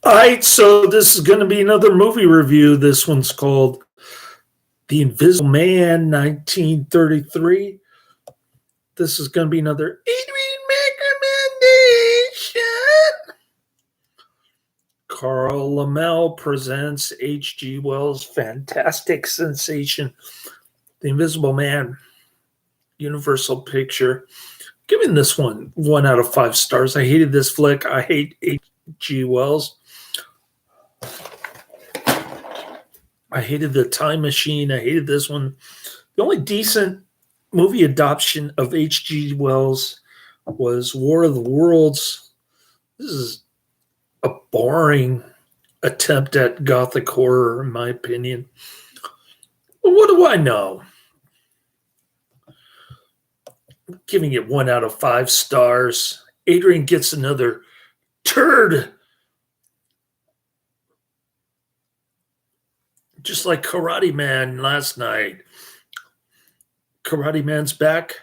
All right, so this is going to be another movie review. This one's called The Invisible Man, 1933. This is going to be another Adrian recommendation. Carl Lammel presents H.G. Wells' fantastic sensation, The Invisible Man, Universal Picture. Giving this one out of 5 stars. I hated this flick. I hate H.G. Wells. I hated The Time Machine. I hated this one. The only decent movie adoption of H.G. Wells was War of the Worlds. This is a boring attempt at gothic horror, in my opinion. But what do I know? I'm giving it 1 out of 5 stars. Adrian gets another turd. Just like Karate Man last night. Karate Man's back.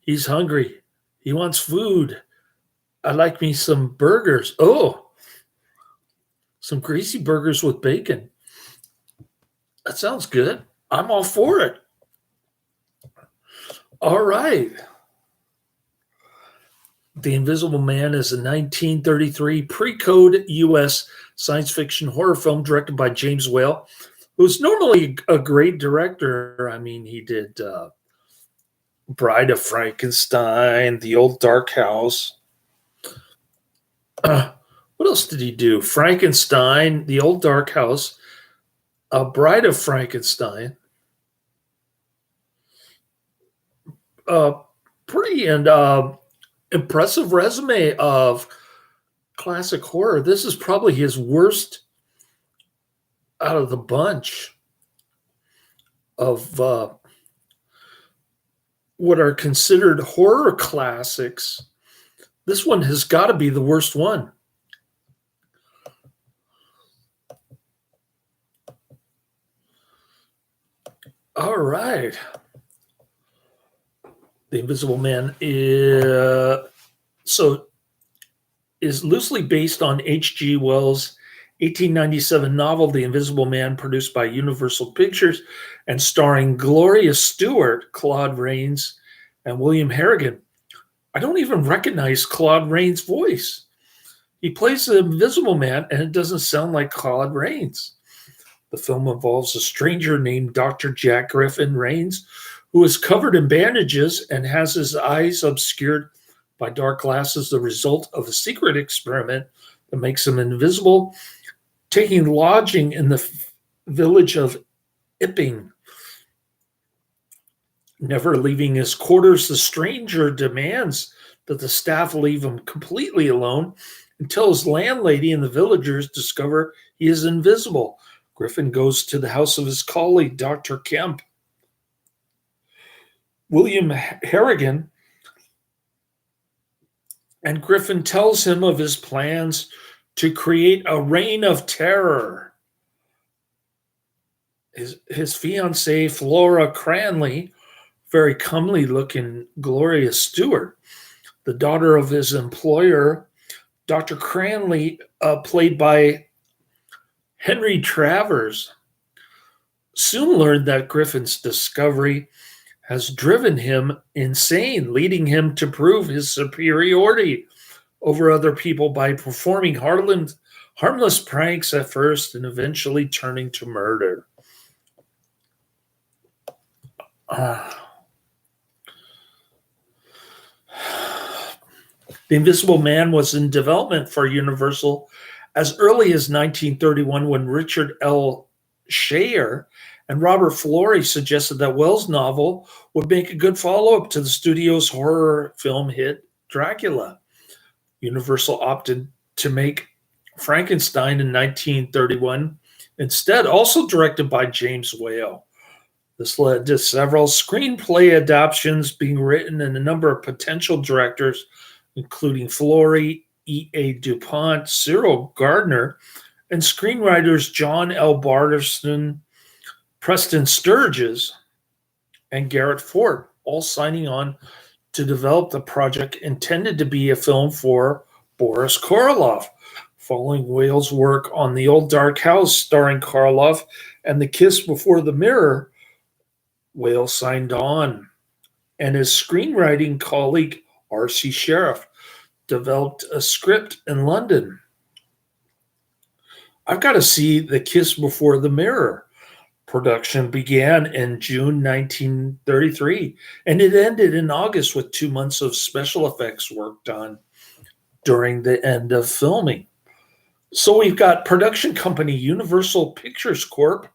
He's hungry. He wants food. I like me some burgers. Oh, some greasy burgers with bacon. That sounds good. I'm all for it. All right. The Invisible Man is a 1933 pre-code U.S. science fiction horror film directed by James Whale, who's normally a great director. I mean, he did Bride of Frankenstein, The Old Dark House. What else did he do? Frankenstein, The Old Dark House, Bride of Frankenstein. Pretty and impressive resume of classic horror. This is probably his worst out of the bunch of what are considered horror classics. This one has got to be the worst one. All right. The Invisible Man is loosely based on H.G. Wells' 1897 novel, The Invisible Man, produced by Universal Pictures and starring Gloria, Stuart, Claude Rains, and William Harrigan. I don't even recognize Claude Rains' voice. He plays the Invisible Man, and it doesn't sound like Claude Rains. The film involves a stranger named Dr. Jack Griffin Rains, who is covered in bandages and has his eyes obscured by dark glasses, the result of a secret experiment that makes him invisible. Taking lodging in the village of Ipping, never leaving his quarters, the stranger demands that the staff leave him completely alone until his landlady and the villagers discover he is invisible. Griffin goes to the house of his colleague, Dr. Kemp. William Harrigan, and Griffin tells him of his plans to create a reign of terror. His fiancée, Flora Cranley, very comely looking Gloria Stuart, the daughter of his employer, Dr. Cranley, played by Henry Travers, soon learned that Griffin's discovery has driven him insane, leading him to prove his superiority over other people by performing harmless pranks at first and eventually turning to murder. The Invisible Man was in development for Universal as early as 1931 when Richard L. Shayer and Robert Flory suggested that Wells' novel would make a good follow-up to the studio's horror film hit Dracula. Universal opted to make Frankenstein in 1931 instead, also directed by James Whale. This led to several screenplay adaptations being written and a number of potential directors, including Flory, E.A. DuPont, Cyril Gardner, and screenwriters John L. Barterson, Preston Sturges, and Garrett Ford, all signing on to develop the project intended to be a film for Boris Karloff. Following Whale's work on The Old Dark House starring Karloff and The Kiss Before the Mirror, Whale signed on, and his screenwriting colleague R.C. Sheriff developed a script in London. I've got to see The Kiss Before the Mirror. Production began in June 1933, and it ended in August with 2 months of special effects work done during the end of filming. So we've got production company Universal Pictures Corp.,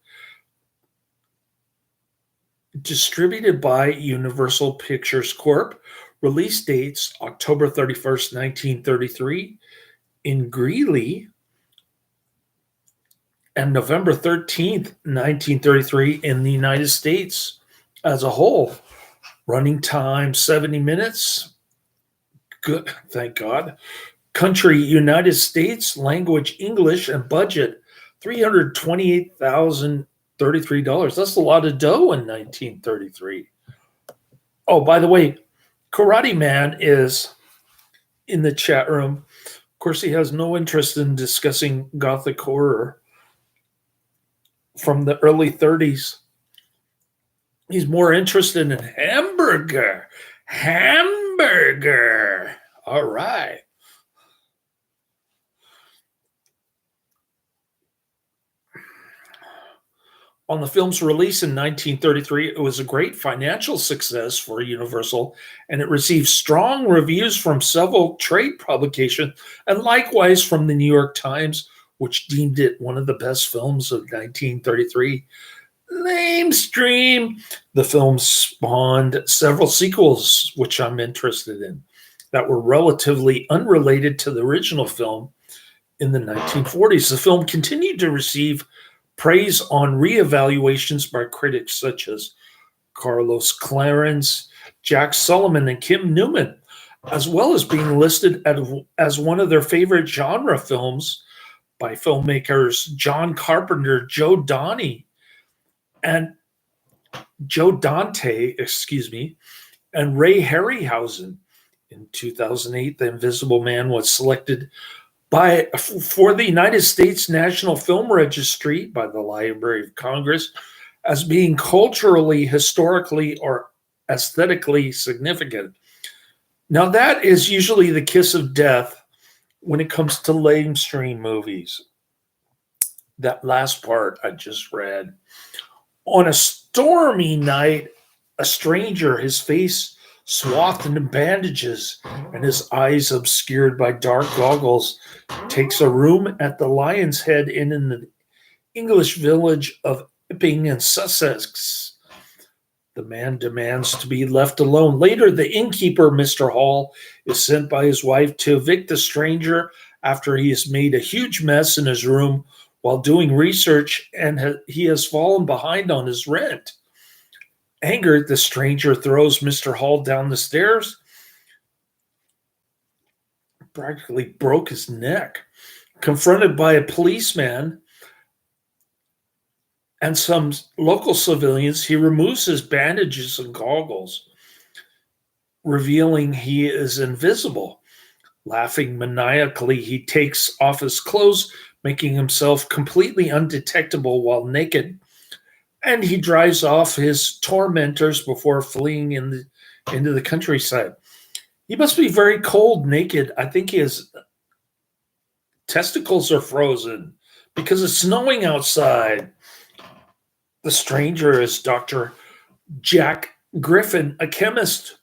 distributed by Universal Pictures Corp., release dates October 31st, 1933 in Greeley, and November 13th, 1933 in the United States as a whole. Running time 70 minutes. Good, thank God. Country, United States, language, English, and budget, $328,033. That's a lot of dough in 1933. Oh, by the way, Karate Man is in the chat room. Of course, he has no interest in discussing Gothic horror from the early 30s. He's more interested in hamburger. Hamburger. All right. On the film's release in 1933, it was a great financial success for Universal, and it received strong reviews from several trade publications and likewise from the New York Times, which deemed it one of the best films of 1933. Lamestream. The film spawned several sequels, which I'm interested in, that were relatively unrelated to the original film in the 1940s. The film continued to receive praise on reevaluations by critics such as Carlos Clarence, Jack Solomon, and Kim Newman, as well as being listed as one of their favorite genre films by filmmakers John Carpenter, Joe Dante, and Ray Harryhausen. In 2008, The Invisible Man was selected for the United States National Film Registry by the Library of Congress as being culturally, historically, or aesthetically significant. Now, that is usually the kiss of death when it comes to lamestream movies. That last part I just read. On a stormy night, a stranger, his face swathed in bandages and his eyes obscured by dark goggles, takes a room at the Lion's Head Inn in the English village of Epping in Sussex. The man demands to be left alone. Later, the innkeeper, Mr. Hall, is sent by his wife to evict the stranger after he has made a huge mess in his room while doing research, and he has fallen behind on his rent. Angered, the stranger throws Mr. Hall down the stairs, practically broke his neck. Confronted by a policeman and some local civilians, he removes his bandages and goggles, revealing he is invisible. Laughing maniacally, he takes off his clothes, making himself completely undetectable while naked, and he drives off his tormentors before fleeing into the countryside. He must be very cold, naked. I think his testicles are frozen because it's snowing outside. The stranger is Dr. Jack Griffin, a chemist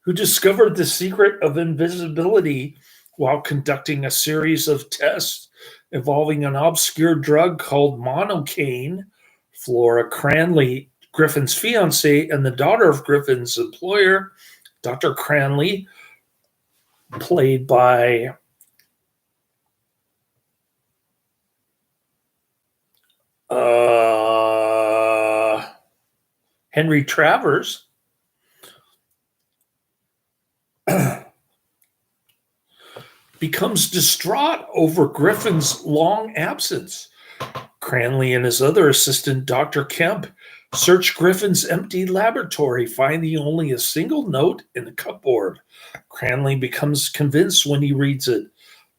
who discovered the secret of invisibility while conducting a series of tests involving an obscure drug called monocaine. Flora Cranley, Griffin's fiancée and the daughter of Griffin's employer, Dr. Cranley, played by Henry Travers, becomes distraught over Griffin's long absence. Cranley and his other assistant, Dr. Kemp, search Griffin's empty laboratory, finding only a single note in a cupboard. Cranley becomes convinced when he reads it.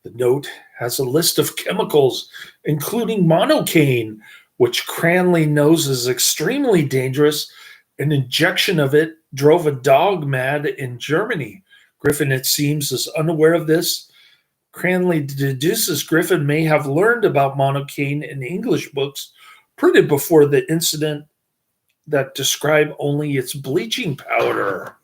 The note has a list of chemicals, including monocaine, which Cranley knows is extremely dangerous. An injection of it drove a dog mad in Germany. Griffin, it seems, is unaware of this. Cranley deduces Griffin may have learned about monocaine in English books printed before the incident that describe only its bleaching powder.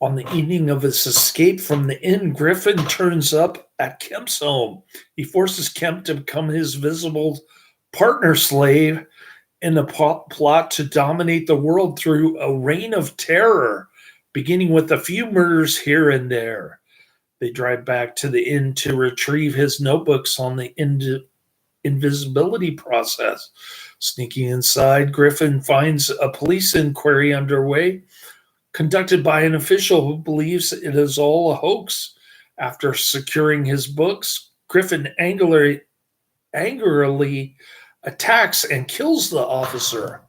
On the evening of his escape from the inn, Griffin turns up at Kemp's home. He forces Kemp to become his visible partner slave in a plot to dominate the world through a reign of terror, beginning with a few murders here and there. They drive back to the inn to retrieve his notebooks on the invisibility process. Sneaking inside, Griffin finds a police inquiry underway, conducted by an official who believes it is all a hoax. After securing his books, Griffin angrily attacks and kills the officer.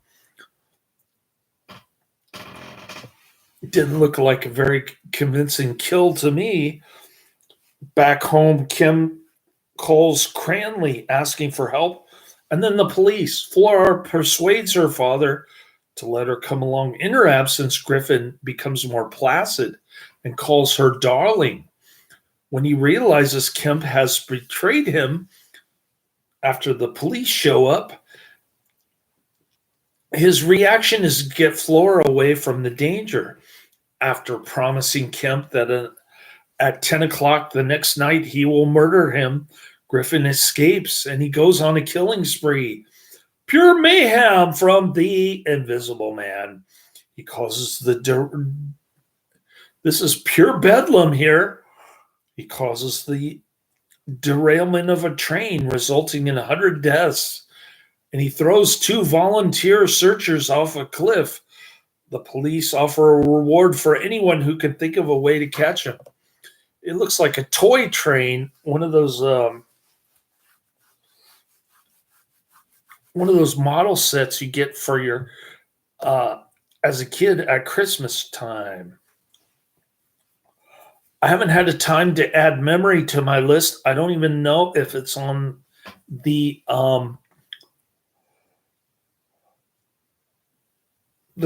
It didn't look like a very convincing kill to me. Back home, Kim calls Cranley asking for help, and then the police. Flora persuades her father to let her come along. In her absence, Griffin becomes more placid and calls her darling. When he realizes Kemp has betrayed him after the police show up, his reaction is to get Flora away from the danger. After promising Kemp that at 10 o'clock the next night he will murder him, Griffin escapes and he goes on a killing spree. Pure mayhem from the Invisible Man. He causes this is pure bedlam here. He causes the derailment of a train, resulting in 100 deaths. And he throws 2 volunteer searchers off a cliff. The police offer a reward for anyone who can think of a way to catch him. It looks like a toy train, one of those model sets you get for your as a kid at Christmas time. I haven't had a time to add memory to my list. I don't even know if it's on the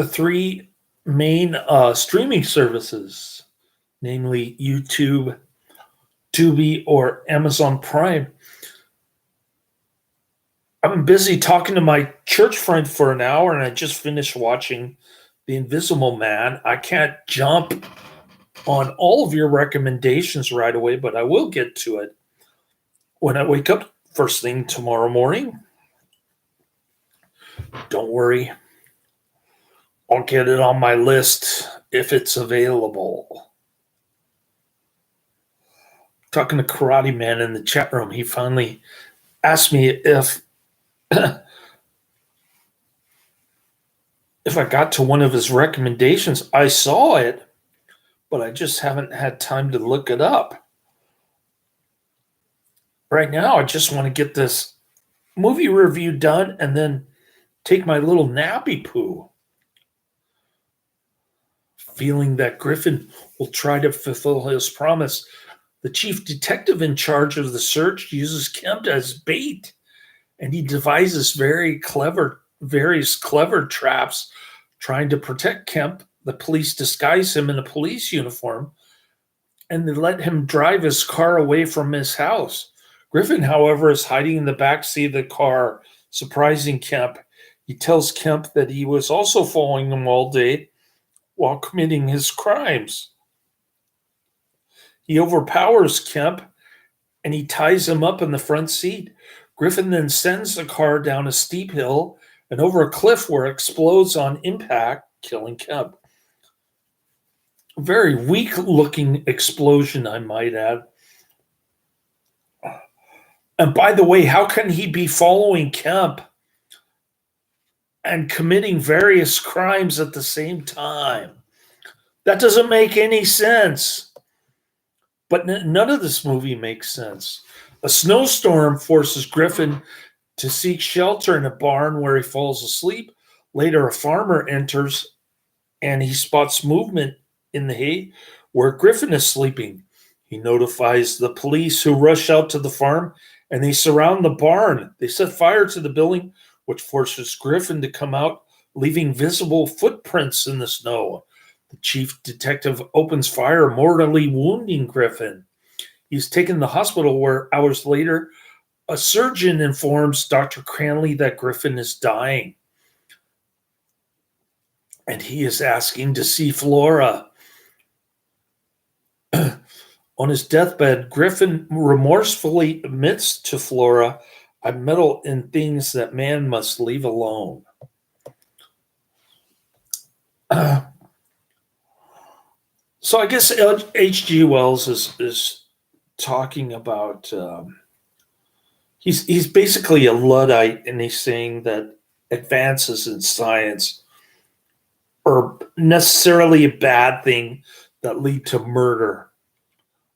3 main streaming services, namely YouTube, Tubi, or Amazon Prime. I've been busy talking to my church friend for an hour, and I just finished watching The Invisible Man. I can't jump on all of your recommendations right away, but I will get to it when I wake up first thing tomorrow morning. Don't worry. I'll get it on my list if it's available. Talking to Karate Man in the chat room, he finally asked me if I got to one of his recommendations. I saw it, but I just haven't had time to look it up. Right now, I just want to get this movie review done and then take my little nappy poo. Feeling that Griffin will try to fulfill his promise, the chief detective in charge of the search uses Kemp as bait, and he devises various clever traps trying to protect Kemp. The police disguise him in a police uniform, and they let him drive his car away from his house. Griffin, however, is hiding in the backseat of the car, surprising Kemp. He tells Kemp that he was also following him all day while committing his crimes. He overpowers Kemp, and he ties him up in the front seat. Griffin then sends the car down a steep hill and over a cliff where it explodes on impact, killing Kemp. A very weak-looking explosion, I might add. And by the way, how can he be following Kemp and committing various crimes at the same time? That doesn't make any sense. But none of this movie makes sense. A snowstorm forces Griffin to seek shelter in a barn where he falls asleep. Later, a farmer enters and he spots movement in the hay. where Griffin is sleeping. He notifies the police, who rush out to the farm, and they surround the barn. They set fire to the building, which forces Griffin to come out, leaving visible footprints in the snow. The chief detective opens fire, mortally wounding Griffin. He's taken to the hospital, where hours later, a surgeon informs Dr. Cranley that Griffin is dying, and he is asking to see Flora. On his deathbed, Griffin remorsefully admits to Flora, "I meddle in things that man must leave alone." So I guess H.G. Wells is talking about, he's basically a Luddite, and he's saying that advances in science are necessarily a bad thing that lead to murder.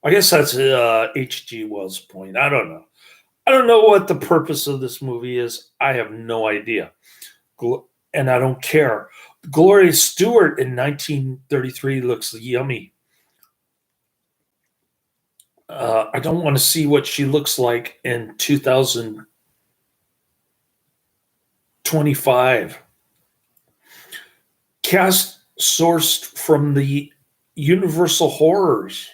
I guess that's H.G. Wells' point. I don't know. I don't know what the purpose of this movie is. I have no idea. And I don't care. Gloria Stuart in 1933 looks yummy. I don't want to see what she looks like in 2025. Cast sourced from the Universal Horrors.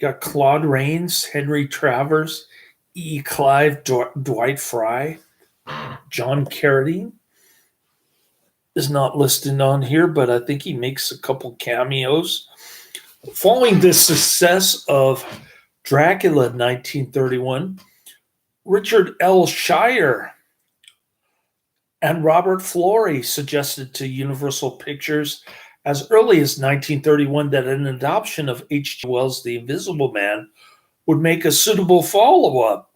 Got Claude Rains, Henry Travers, E. Clive, Dwight Frye, John Carradine is not listed on here, but I think he makes a couple cameos. Following the success of Dracula 1931, Richard L. Shire and Robert Florey suggested to Universal Pictures as early as 1931 that an adoption of H.G. Wells' The Invisible Man would make a suitable follow-up.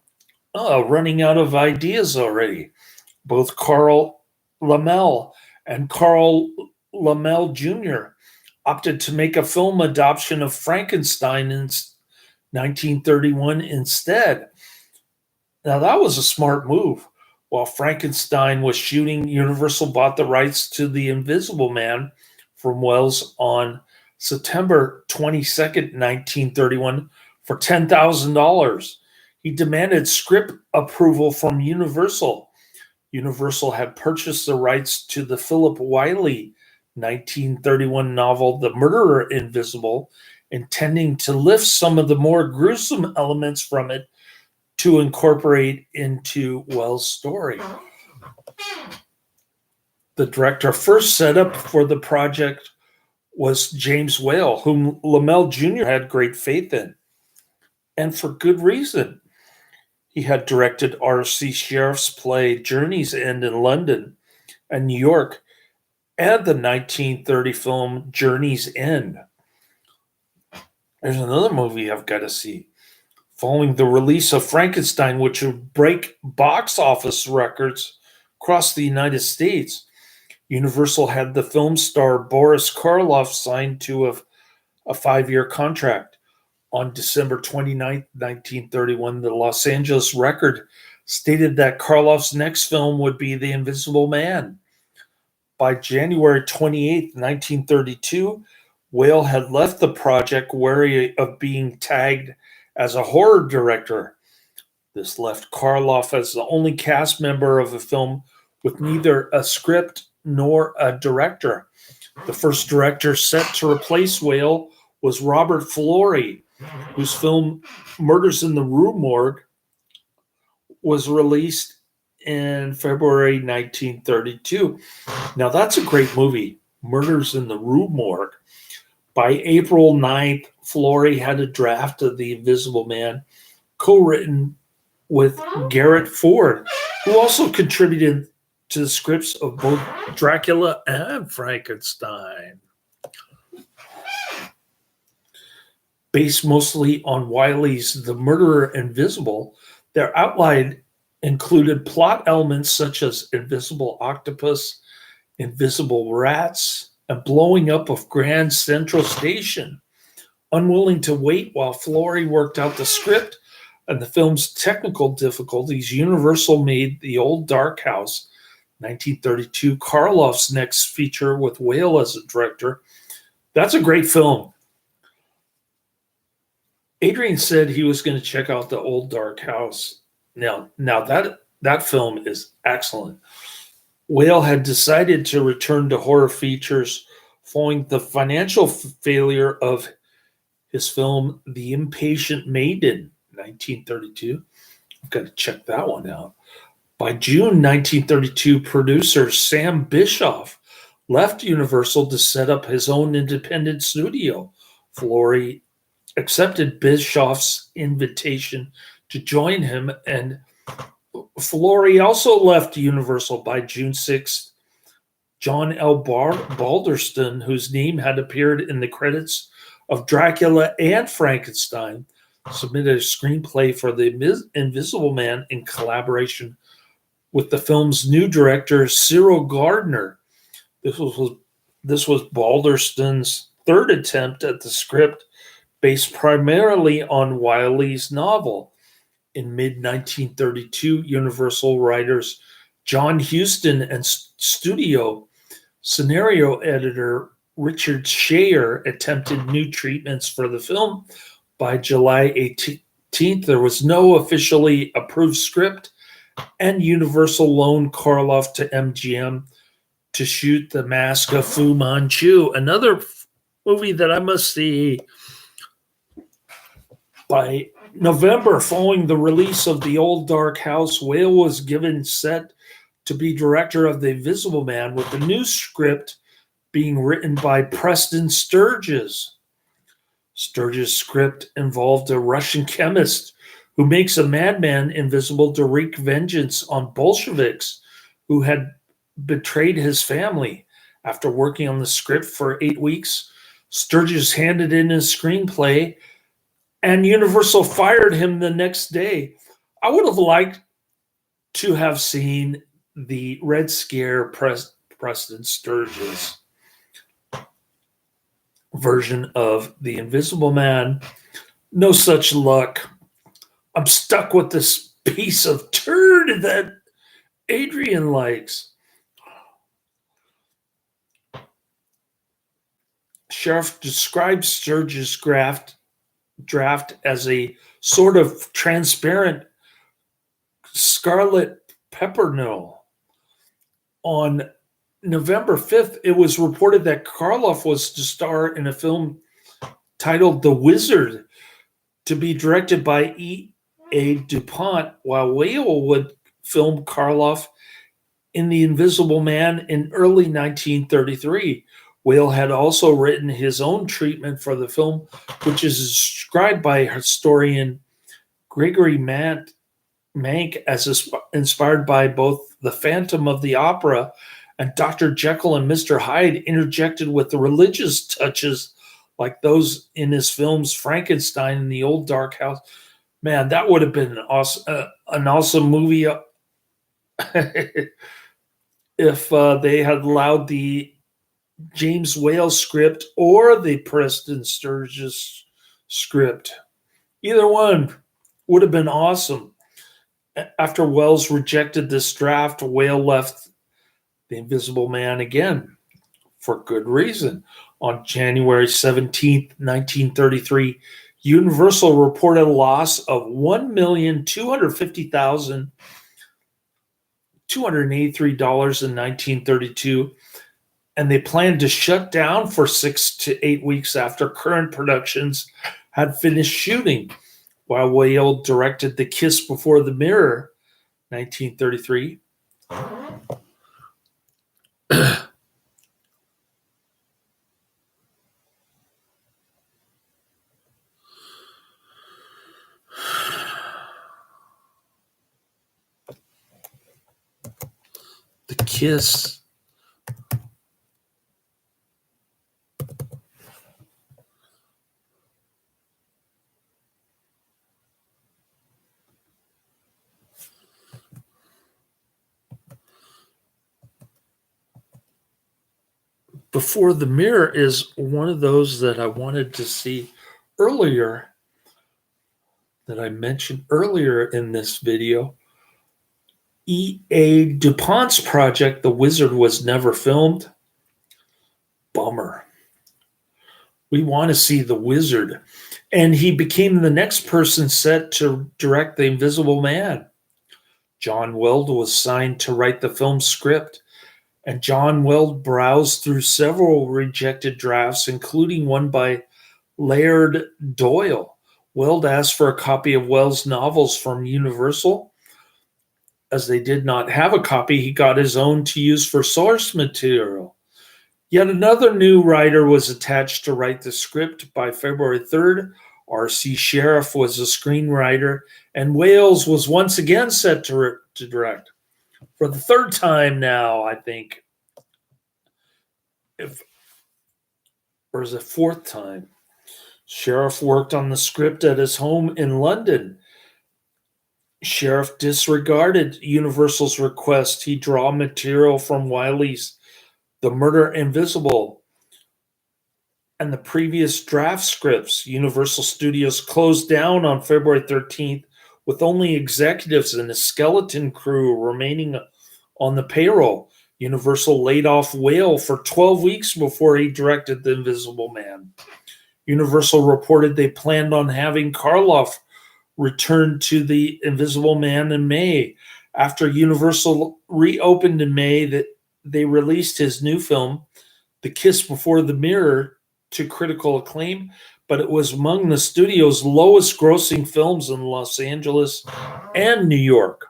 Running out of ideas already. Both Carl Laemmle and Carl Laemmle Jr. opted to make a film adoption of Frankenstein in 1931 instead. Now that was a smart move. While Frankenstein was shooting, Universal bought the rights to The Invisible Man from Wells on September 22nd, 1931 for $10,000. He demanded script approval from Universal. Universal had purchased the rights to the Philip Wiley 1931 novel, The Murderer Invisible, intending to lift some of the more gruesome elements from it to incorporate into Wells' story. The director first set up for the project was James Whale, whom Laemmle Jr. had great faith in, and for good reason. He had directed R.C. Sherriff's play Journey's End in London and New York, and the 1930 film Journey's End. There's another movie I've got to see. Following the release of Frankenstein, which would break box office records across the United States, Universal had the film star Boris Karloff signed to a 5-year contract. On December 29, 1931, the Los Angeles Record stated that Karloff's next film would be The Invisible Man. By January 28, 1932, Whale had left the project wary of being tagged as a horror director. This left Karloff as the only cast member of a film with neither a script nor a director. The first director set to replace Whale was Robert Florey, whose film Murders in the Rue Morgue was released in February 1932. Now that's a great movie, Murders in the Rue Morgue. By April 9th, Florey had a draft of The Invisible Man co-written with Garrett Ford, who also contributed to the scripts of both Dracula and Frankenstein. Based mostly on Wiley's The Murderer Invisible, their outline included plot elements such as invisible octopus, invisible rats, and blowing up of Grand Central Station. Unwilling to wait while Florey worked out the script and the film's technical difficulties, Universal made The Old Dark House, 1932, Karloff's next feature with Whale as a director. That's a great film. Adrian said he was going to check out The Old Dark House. Now that film is excellent. Whale had decided to return to horror features following the financial failure of his film The Impatient Maiden, 1932. I've got to check that one out. By June 1932, producer Sam Bischoff left Universal to set up his own independent studio. Florey accepted Bischoff's invitation to join him, and Florey also left Universal by June 6th. John L. Balderston, whose name had appeared in the credits of Dracula and Frankenstein, submitted a screenplay for The Invisible Man in collaboration with the film's new director, Cyril Gardner. This was Balderston's third attempt at the script, based primarily on Wiley's novel. In mid-1932, Universal writers John Huston and studio scenario editor Richard Schayer attempted new treatments for the film. By July 18th, there was no officially approved script, and Universal loaned Karloff to MGM to shoot The Mask of Fu Manchu, another movie that I must see. By November, following the release of The Old Dark House, Whale was given set to be director of The Invisible Man, with the new script being written by Preston Sturges. Sturges' script involved a Russian chemist who makes a madman invisible to wreak vengeance on Bolsheviks who had betrayed his family. After working on the script for 8 weeks, Sturges handed in his screenplay, and Universal fired him the next day. I would have liked to have seen the Red Scare Preston Sturges version of The Invisible Man. No such luck. I'm stuck with this piece of turd that Adrian likes. Sheriff describes Sturges' draft as a sort of transparent scarlet pimpernel. On November 5th, it was reported that Karloff was to star in a film titled The Wizard, to be directed by E.A. DuPont, while Whale would film Karloff in The Invisible Man in early 1933. Whale had also written his own treatment for the film, which is described by historian Gregory Mank as inspired by both The Phantom of the Opera and Dr. Jekyll and Mr. Hyde, interjected with the religious touches like those in his films Frankenstein and The Old Dark House. Man, that would have been an awesome movie if they had allowed the James Whale script or the Preston Sturges script. Either one would have been awesome. After Wells rejected this draft, Whale left The Invisible Man again, for good reason. On January 17th, 1933, Universal reported a loss of $1,250,283 in 1932, and they planned to shut down for 6 to 8 weeks after current productions had finished shooting. While Whale directed The Kiss Before the Mirror, 1933, The Kiss. Before the Mirror is one of those that I wanted to see earlier, that I mentioned earlier in this video. E.A. DuPont's project, The Wizard, was never filmed. Bummer. We want to see The Wizard. and he became the next person set to direct The Invisible Man. John Weld was signed to write the film's script, and John Weld browsed through several rejected drafts, including one by Laird Doyle. Weld asked for a copy of Wells' novels from Universal. As they did not have a copy, he got his own to use for source material. Yet another new writer was attached to write the script. By February 3rd, R.C. Sheriff was a screenwriter, and Wales was once again set to direct. For the third time now, I think, or is it fourth time? Sheriff worked on the script at his home in London. Sheriff disregarded Universal's request he draw material from Wiley's The Murder Invisible and the previous draft scripts. Universal Studios closed down on February 13th with only executives and a skeleton crew remaining on the payroll. Universal laid off Whale for 12 weeks before he directed The Invisible Man. Universal reported they planned on having Karloff return to The Invisible Man in May. After Universal reopened in May, they released his new film, The Kiss Before the Mirror, to critical acclaim, but it was among the studio's lowest grossing films in Los Angeles and New York.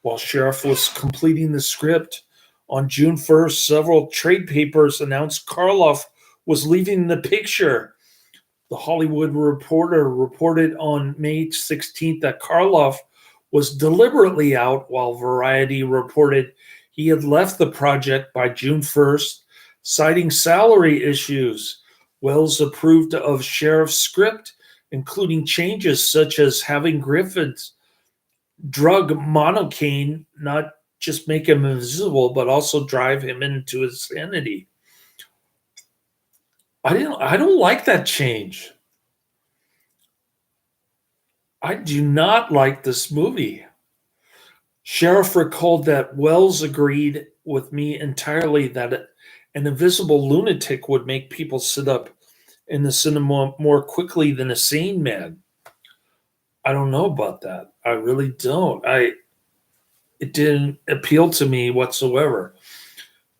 While Sheriff was completing the script, on June 1st, several trade papers announced Karloff was leaving the picture. The Hollywood Reporter reported on May 16th that Karloff was deliberately out, while Variety reported he had left the project by June 1st, citing salary issues. Wells approved of Sheriff's script, including changes such as having Griffin's drug monocaine not just make him invisible, but also drive him into insanity. I don't like that change. I do not like this movie. Sheriff recalled that Wells agreed with me entirely that an invisible lunatic would make people sit up in the cinema more quickly than a sane man. I don't know about that. I really don't. It didn't appeal to me whatsoever.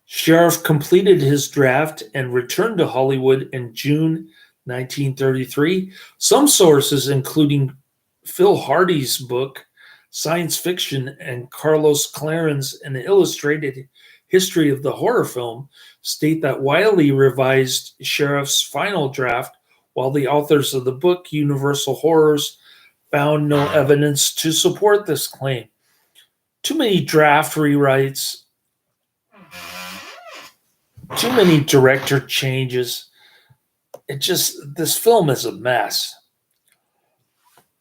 Sheriff completed his draft and returned to Hollywood in June 1933. Some sources, including Phil Hardy's book, Science Fiction, and Carlos Claren's An Illustrated History of the Horror Film, state that Wiley revised Sheriff's final draft, while the authors of the book, Universal Horrors, found no evidence to support this claim. Too many draft rewrites, too many director changes. This film is a mess.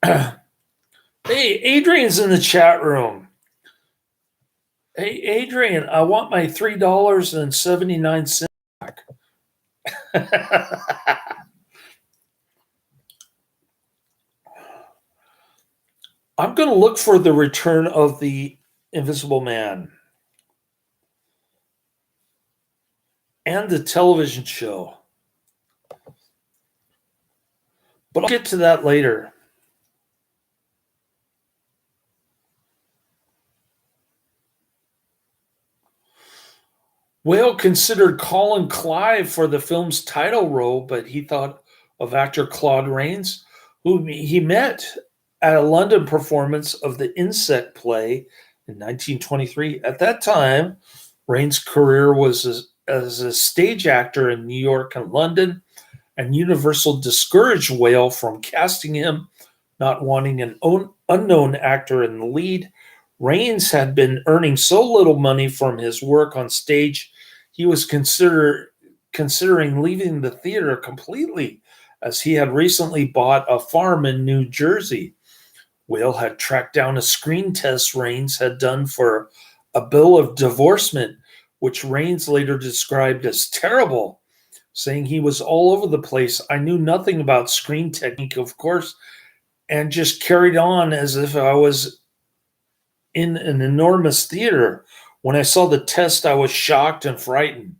Hey, Adrian's in the chat room. Hey, Adrian, I want my $3.79 back. I'm going to look for the return of The Invisible Man and the television show. But I'll get to that later. Whale considered calling Clive for the film's title role, but he thought of actor Claude Rains, whom he met at a London performance of the Insect play in 1923. At that time, Rains' career was as a stage actor in New York and London, and Universal discouraged Whale from casting him, not wanting an unknown actor in the lead. Rains had been earning so little money from his work on stage, he was considering leaving the theater completely, as he had recently bought a farm in New Jersey. Whale had tracked down a screen test Rains had done for a bill of divorcement, which Rains later described as terrible, saying he was all over the place. I knew nothing about screen technique, of course, and just carried on as if I was in an enormous theater. When I saw the test, I was shocked and frightened.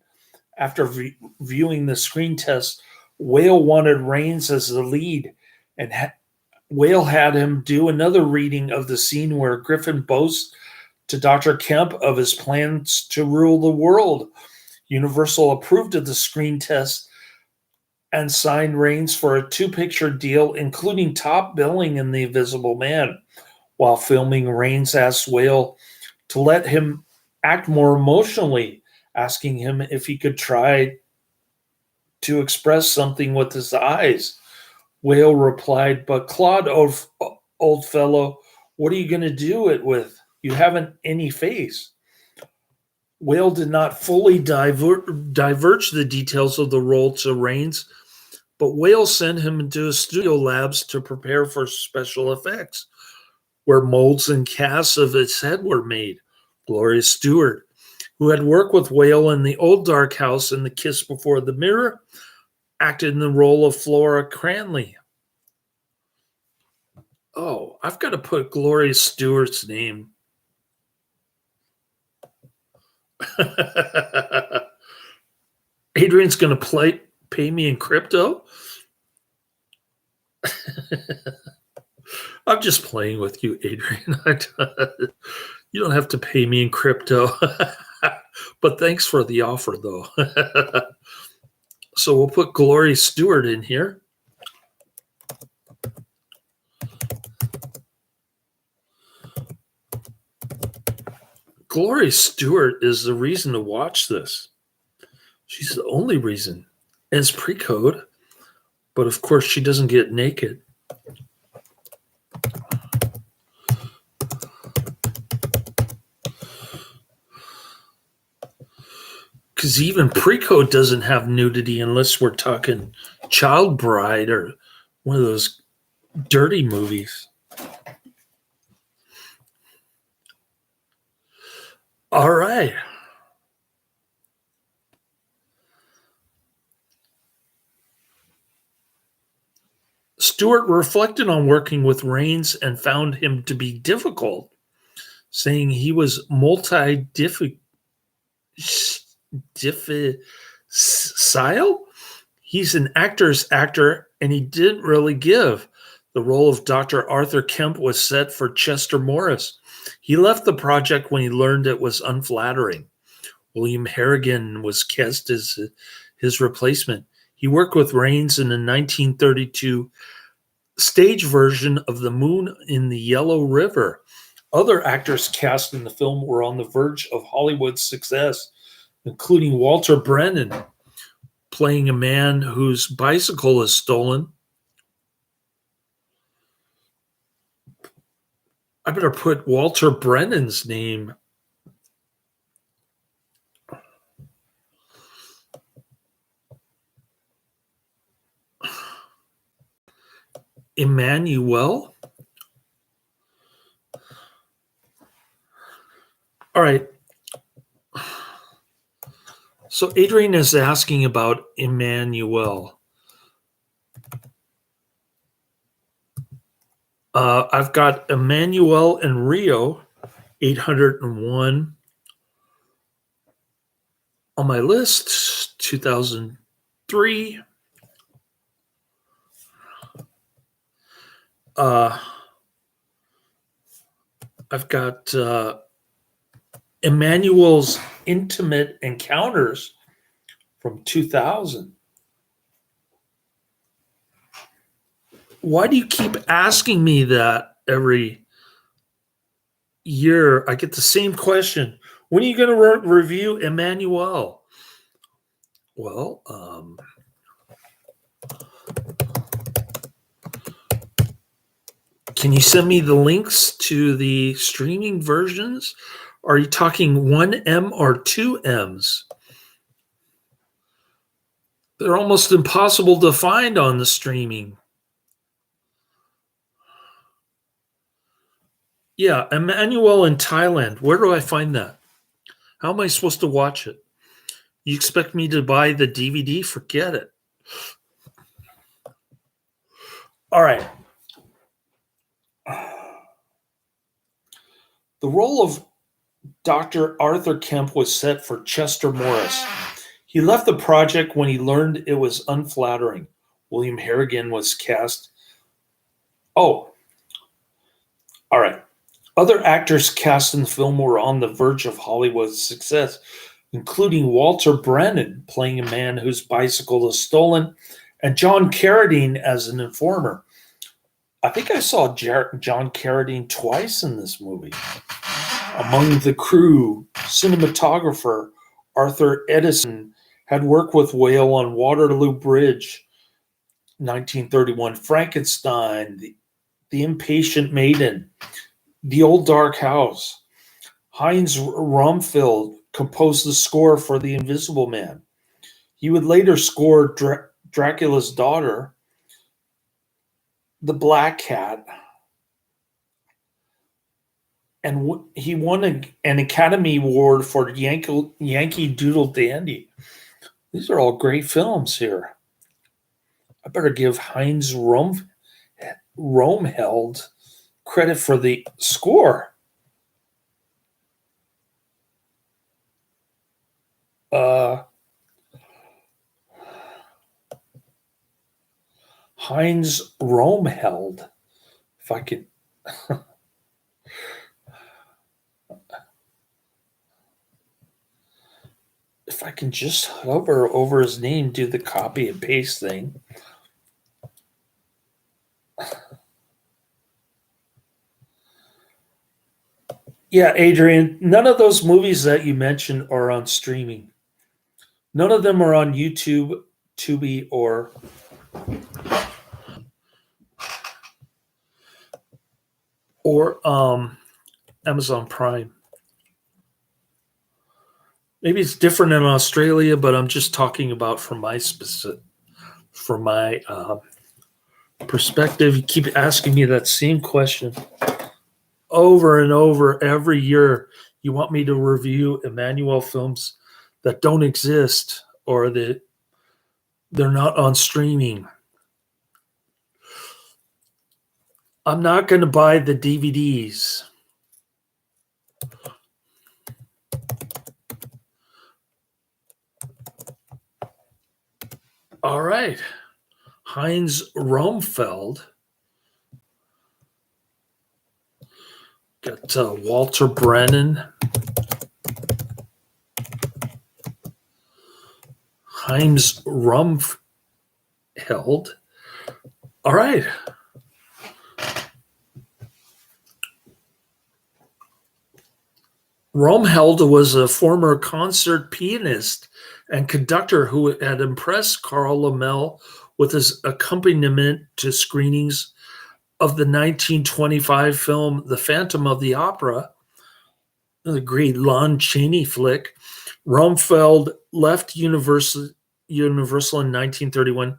After viewing the screen test, Whale wanted Rains as the lead, and Whale had him do another reading of the scene where Griffin boasts to Dr. Kemp of his plans to rule the world. Universal approved of the screen test and signed Rains for a 2-picture deal, including top billing in The Invisible Man. While filming, Rains asked Whale to let him act more emotionally, asking him if he could try to express something with his eyes. Whale replied, "But Claude, old fellow, what are you going to do it with? You haven't any face." Whale did not fully diverge the details of the role to Rains, but Whale sent him into his studio labs to prepare for special effects, where molds and casts of its head were made. Gloria Stuart, who had worked with Whale in The Old Dark House and The Kiss Before the Mirror, acted in the role of Flora Cranley. Oh, I've got to put Gloria Stewart's name. Adrian's going to pay me in crypto? I'm just playing with you, Adrian. You don't have to pay me in crypto. But thanks for the offer, though. So we'll put Gloria Stewart in here. Gloria Stewart is the reason to watch this. She's the only reason. And it's pre-code, but of course she doesn't get naked. Because even pre-code doesn't have nudity unless we're talking Child Bride or one of those dirty movies. All right. Stuart reflected on working with Rains and found him to be difficult, saying he was multi-difficile. He's an actor's actor, and he didn't really give. The role of Dr. Arthur Kemp was set for Chester Morris. He left the project when he learned it was unflattering. William Harrigan was cast as his replacement. He worked with Rains in the 1932 stage version of The Moon in the Yellow River. Other actors cast in the film were on the verge of Hollywood success, including Walter Brennan, playing a man whose bicycle is stolen. I better put Walter Brennan's name. Emmanuel. All right. So Adrian is asking about Emmanuel. I've got Emmanuel and Rio, 801 on my list, 2003. I've got Emmanuel's Intimate Encounters from 2000. Why do you keep asking me that every year? I get the same question. When are you going to review Emmanuel? Well, can you send me the links to the streaming versions? Are you talking 1M or 2Ms? They're almost impossible to find on the streaming. Yeah, Emmanuel in Thailand. Where do I find that? How am I supposed to watch it? You expect me to buy the DVD? Forget it. All right. The role of Dr. Arthur Kemp was set for Chester Morris. He left the project when he learned it was unflattering. William Harrigan was cast Oh, all right. Other actors cast in the film were on the verge of Hollywood success, including Walter Brennan playing a man whose bicycle is stolen, and John Carradine as an informer. I think I saw John Carradine twice in this movie. Among the crew, cinematographer Arthur Edison had worked with Whale on Waterloo Bridge, 1931, Frankenstein, the Impatient Maiden, The Old Dark House. Heinz Rumfeld composed the score for The Invisible Man. He would later score Dracula's Daughter, The Black Cat, and he won an Academy Award for Yankee Doodle Dandy. These are all great films here. I better give Heinz Romheld credit for the score. Heinz Romheld, if I could. If I can just hover over his name, do the copy and paste thing. Yeah, Adrian, none of those movies that you mentioned are on streaming. None of them are on YouTube, Tubi, or Amazon Prime. Maybe it's different in Australia, but I'm just talking about from my perspective. You keep asking me that same question over and over every year. You want me to review Emmanuel films that don't exist or that they're not on streaming. I'm not going to buy the DVDs. All right. Heinz Romfeld. Got Walter Brennan. Heinz Rumheld. All right. Romheld was a former concert pianist and conductor who had impressed Carl Laemmle with his accompaniment to screenings of the 1925 film The Phantom of the Opera, the great Lon Chaney flick. Romfeld left Universal in 1931,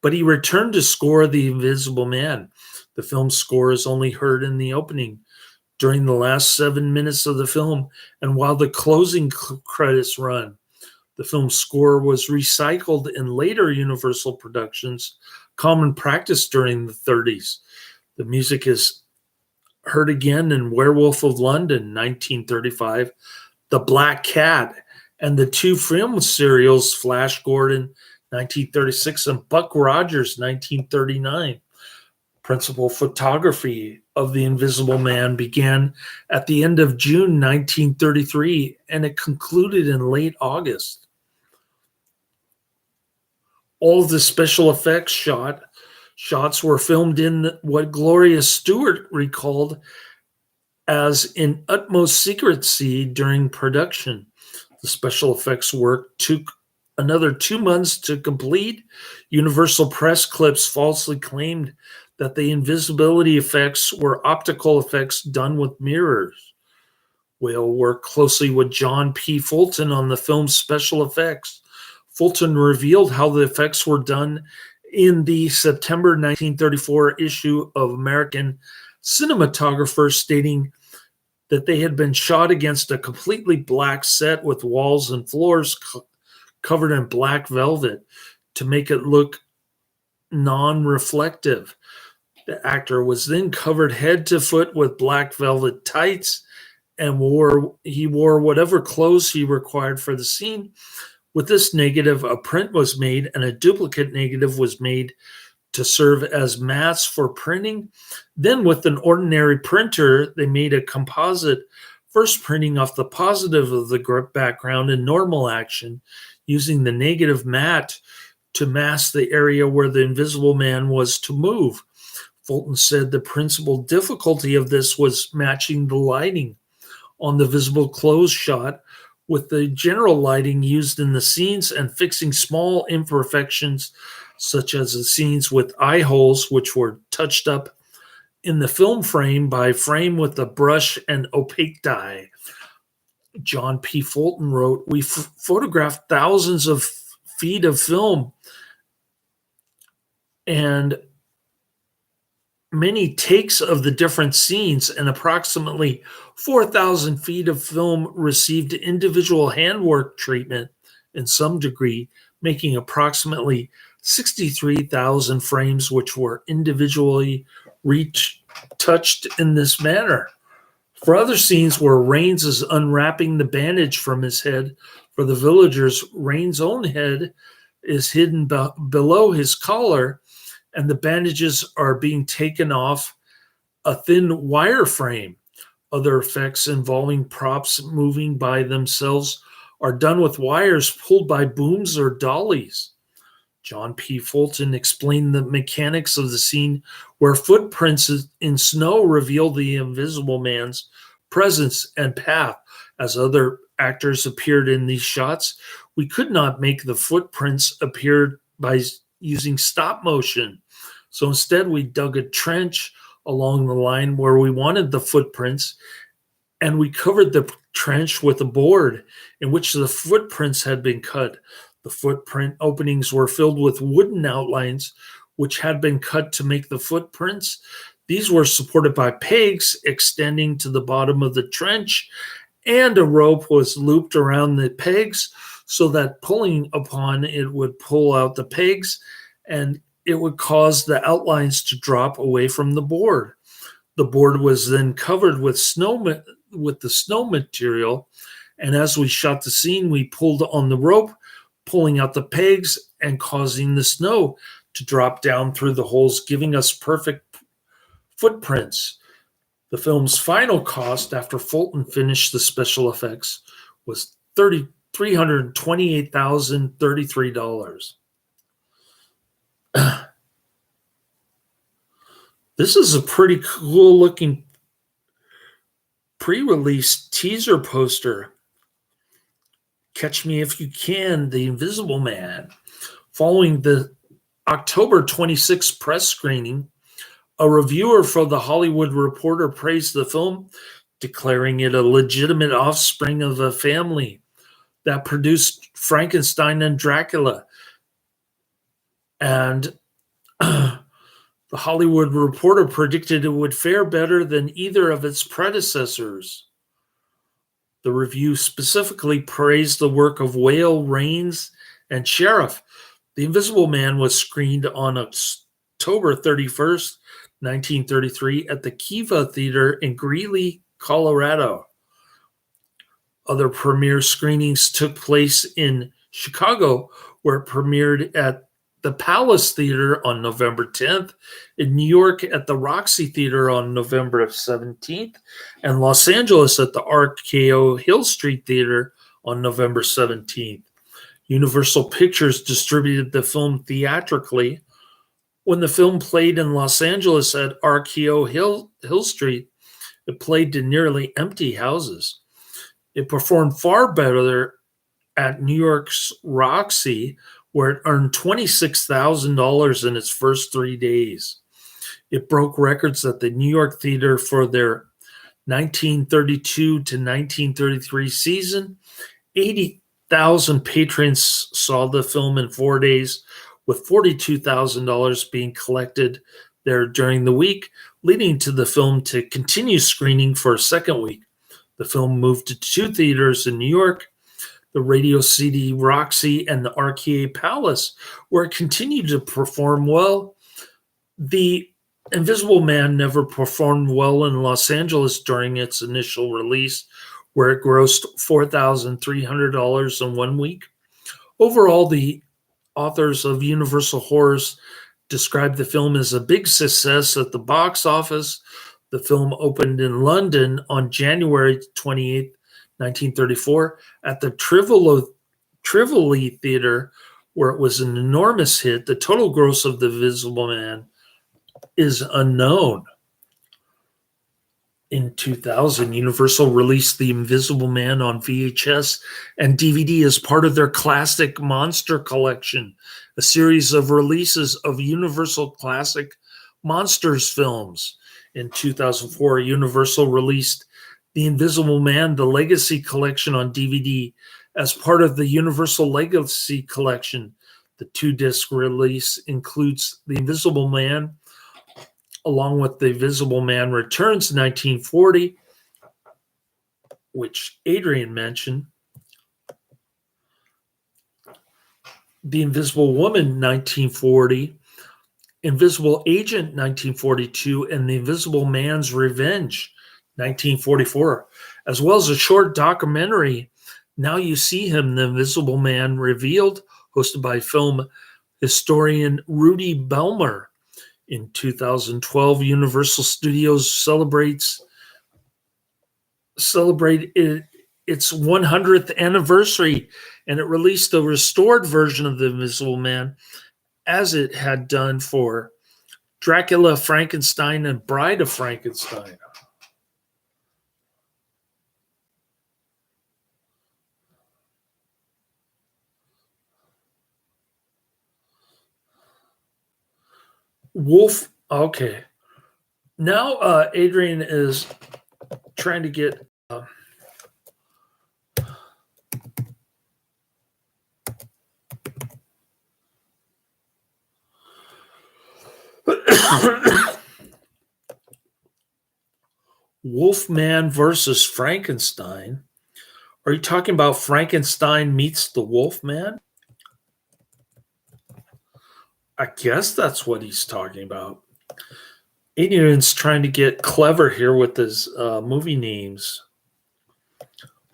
but he returned to score The Invisible Man. The film's score is only heard in the opening, during the last 7 minutes of the film, and while the closing credits run. The film's score was recycled in later Universal productions, common practice during the 30s. The music is heard again in Werewolf of London, 1935, The Black Cat, and the two film serials, Flash Gordon, 1936, and Buck Rogers, 1939. Principal photography of The Invisible Man began at the end of June 1933, and it concluded in late August. All of the special effects shots were filmed in what Gloria Stuart recalled as in utmost secrecy during production. The special effects work took another 2 months to complete. Universal Press clips falsely claimed that the invisibility effects were optical effects done with mirrors. Whale worked closely with John P. Fulton on the film's special effects. Fulton revealed how the effects were done in the September 1934 issue of American Cinematographer, stating that they had been shot against a completely black set with walls and floors covered in black velvet to make it look non-reflective. The actor was then covered head to foot with black velvet tights and he wore whatever clothes he required for the scene. With this negative, a print was made and a duplicate negative was made to serve as mats for printing. Then with an ordinary printer, they made a composite, first printing off the positive of the background in normal action, using the negative mat to mask the area where the Invisible Man was to move. Fulton said the principal difficulty of this was matching the lighting on the visible close shot with the general lighting used in the scenes, and fixing small imperfections such as the scenes with eye holes, which were touched up in the film frame by frame with a brush and opaque dye. John P. Fulton wrote, "We photographed thousands of feet of film and many takes of the different scenes, and approximately 4,000 feet of film received individual handwork treatment in some degree, making approximately 63,000 frames which were individually retouched in this manner. For other scenes where Raines is unwrapping the bandage from his head, for the villagers, Raines' own head is hidden below his collar, and the bandages are being taken off a thin wire frame. Other effects involving props moving by themselves are done with wires pulled by booms or dollies." John P. Fulton explained the mechanics of the scene where footprints in snow reveal the Invisible Man's presence and path. As other actors appeared in these shots, we could not make the footprints appear by using stop motion. So instead, we dug a trench along the line where we wanted the footprints, and we covered the trench with a board in which the footprints had been cut. The footprint openings were filled with wooden outlines which had been cut to make the footprints. These were supported by pegs extending to the bottom of the trench, and a rope was looped around the pegs so that pulling upon it would pull out the pegs, and it would cause the outlines to drop away from the board. The board was then covered with the snow material, and as we shot the scene, we pulled on the rope, pulling out the pegs and causing the snow to drop down through the holes, giving us perfect footprints. The film's final cost, after Fulton finished the special effects, was $328,033. This is a pretty cool looking pre-release teaser poster. Catch Me If You Can, The Invisible Man. Following the October 26th press screening, a reviewer for The Hollywood Reporter praised the film, declaring it a legitimate offspring of a family that produced Frankenstein and Dracula. And The Hollywood Reporter predicted it would fare better than either of its predecessors. The review specifically praised the work of Whale, Raines, and Sheriff. The Invisible Man was screened on October 31st, 1933 at the Kiva Theater in Greeley, Colorado. Other premiere screenings took place in Chicago, where it premiered at the Palace Theater on November 10th, in New York at the Roxy Theater on November 17th, and Los Angeles at the RKO Hill Street Theater on November 17th. Universal Pictures distributed the film theatrically. When the film played in Los Angeles at RKO Hill Street, it played to nearly empty houses. It performed far better at New York's Roxy, where it earned $26,000 in its first 3 days. It broke records at the New York Theater for their 1932 to 1933 season. 80,000 patrons saw the film in 4 days, with $42,000 being collected there during the week, leading to the film to continue screening for a second week. The film moved to 2 theaters in New York, the Radio City Roxy and the RKA Palace, where it continued to perform well. The Invisible Man never performed well in Los Angeles during its initial release, where it grossed $4,300 in 1 week. Overall, the authors of Universal Horrors described the film as a big success at the box office. The film opened in London on January 28, 1934, at the Tivoli Theatre, where it was an enormous hit. The total gross of The Invisible Man is unknown. In 2000, Universal released The Invisible Man on VHS and DVD as part of their Classic Monster Collection, a series of releases of Universal Classic Monsters films. In 2004, Universal released The Invisible Man, The Legacy Collection on DVD as part of the Universal Legacy Collection. The 2-disc release includes The Invisible Man, along with The Invisible Man Returns 1940, which Adrian mentioned, The Invisible Woman 1940, Invisible Agent 1942, and The Invisible Man's Revenge 1944, as well as a short documentary, Now You See Him, The Invisible Man Revealed, hosted by film historian Rudy Belmer. In 2012, Universal Studios celebrated its 100th anniversary, and it released a restored version of The Invisible Man, as it had done for Dracula, Frankenstein, and Bride of Frankenstein. Wolf, okay. Now Adrian is trying to get Wolfman versus Frankenstein. Are you talking about Frankenstein meets the Wolfman? I guess that's what he's talking about. Adrian's trying to get clever here with his movie names.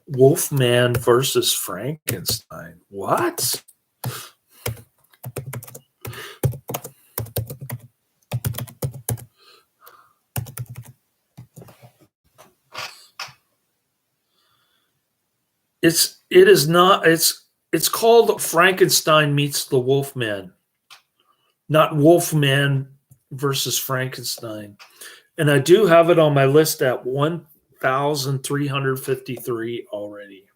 Wolfman versus Frankenstein. What? It's called Frankenstein Meets the Wolfman, not Wolfman versus Frankenstein. And I do have it on my list at 1,353 already.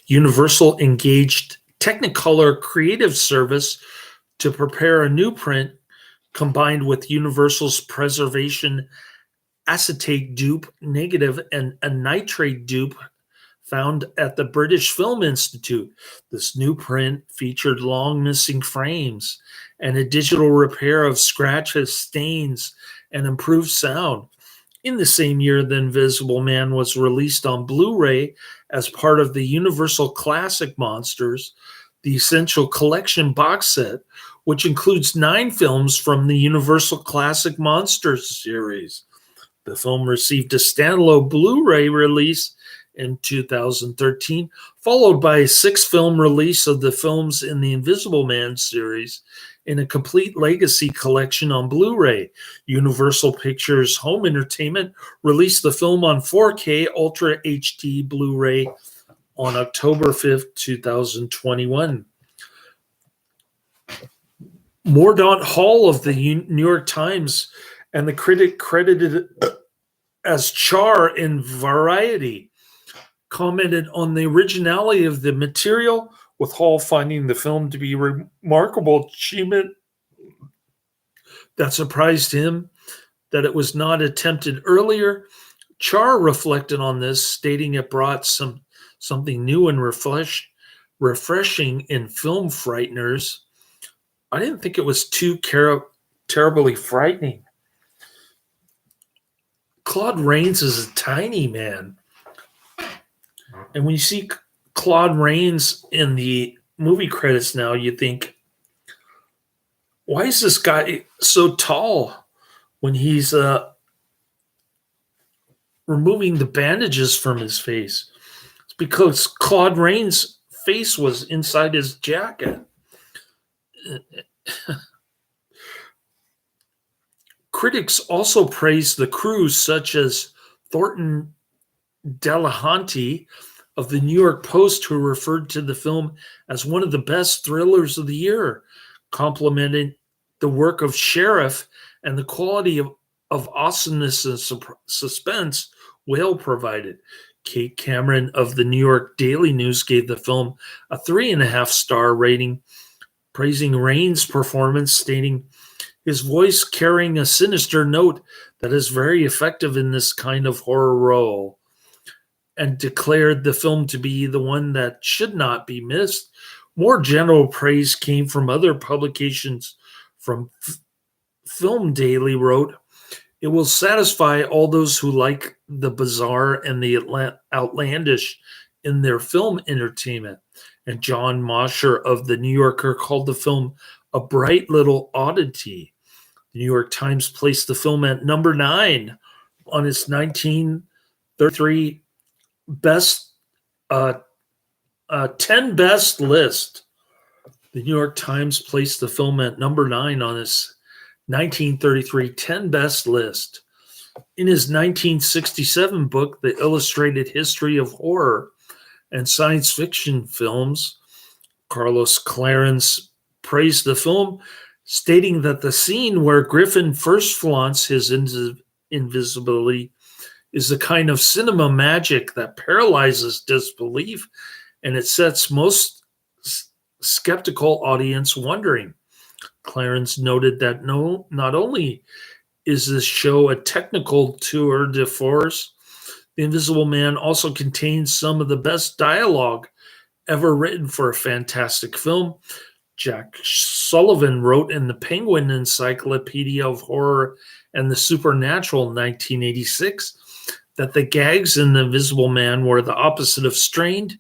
Universal engaged Technicolor Creative Service to prepare a new print combined with Universal's preservation acetate dupe negative and a nitrate dupe found at the British Film Institute. This new print featured long missing frames and a digital repair of scratches, stains, and improved sound. In the same year, The Invisible Man was released on Blu-ray as part of the Universal Classic Monsters, the Essential Collection box set, which includes 9 films from the Universal Classic Monsters series. The film received a standalone Blu-ray release in 2013, followed by a 6-film release of the films in the Invisible Man series in a complete legacy collection on Blu-ray. Universal Pictures Home Entertainment released the film on 4K Ultra HD Blu-ray on October 5th, 2021. Mordaunt Hall of the New York Times and the critic credited as Char in Variety commented on the originality of the material, with Hall finding the film to be a remarkable achievement that surprised him that it was not attempted earlier. Char reflected on this, stating it brought something new and refreshing in film frighteners. I didn't think it was too terribly frightening. Claude Rains is a tiny man. And when you see Claude Rains in the movie credits now, you think, why is this guy so tall when he's removing the bandages from his face? It's because Claude Rains face was inside his jacket. Critics also praised the crew, such as Thornton Delahanty of the New York Post, who referred to the film as one of the best thrillers of the year, complimenting the work of Sheriff and the quality of awesomeness and suspense Whale provided. Kate Cameron of the New York Daily News gave the film a 3.5-star rating, praising Rains' performance, stating, "His voice carrying a sinister note that is very effective in this kind of horror role," and declared the film to be the one that should not be missed. More general praise came from other publications. From Film Daily wrote, "It will satisfy all those who like the bizarre and the outlandish in their film entertainment." And John Mosher of The New Yorker called the film a bright little oddity. The New York Times placed the film at number 9 on its 1933 best 10 best list. The New York Times placed the film at number 9 on its 1933 10 best list. In his 1967 book, The Illustrated History of Horror and Science Fiction Films, Carlos Clarence praised the film, stating that the scene where Griffin first flaunts his invisibility is the kind of cinema magic that paralyzes disbelief, and it sets most skeptical audience wondering. Clarence noted that not only is this show a technical tour de force, The Invisible Man also contains some of the best dialogue ever written for a fantastic film. Jack Sullivan wrote in the Penguin Encyclopedia of Horror and the Supernatural in 1986 that the gags in The Invisible Man were the opposite of strained,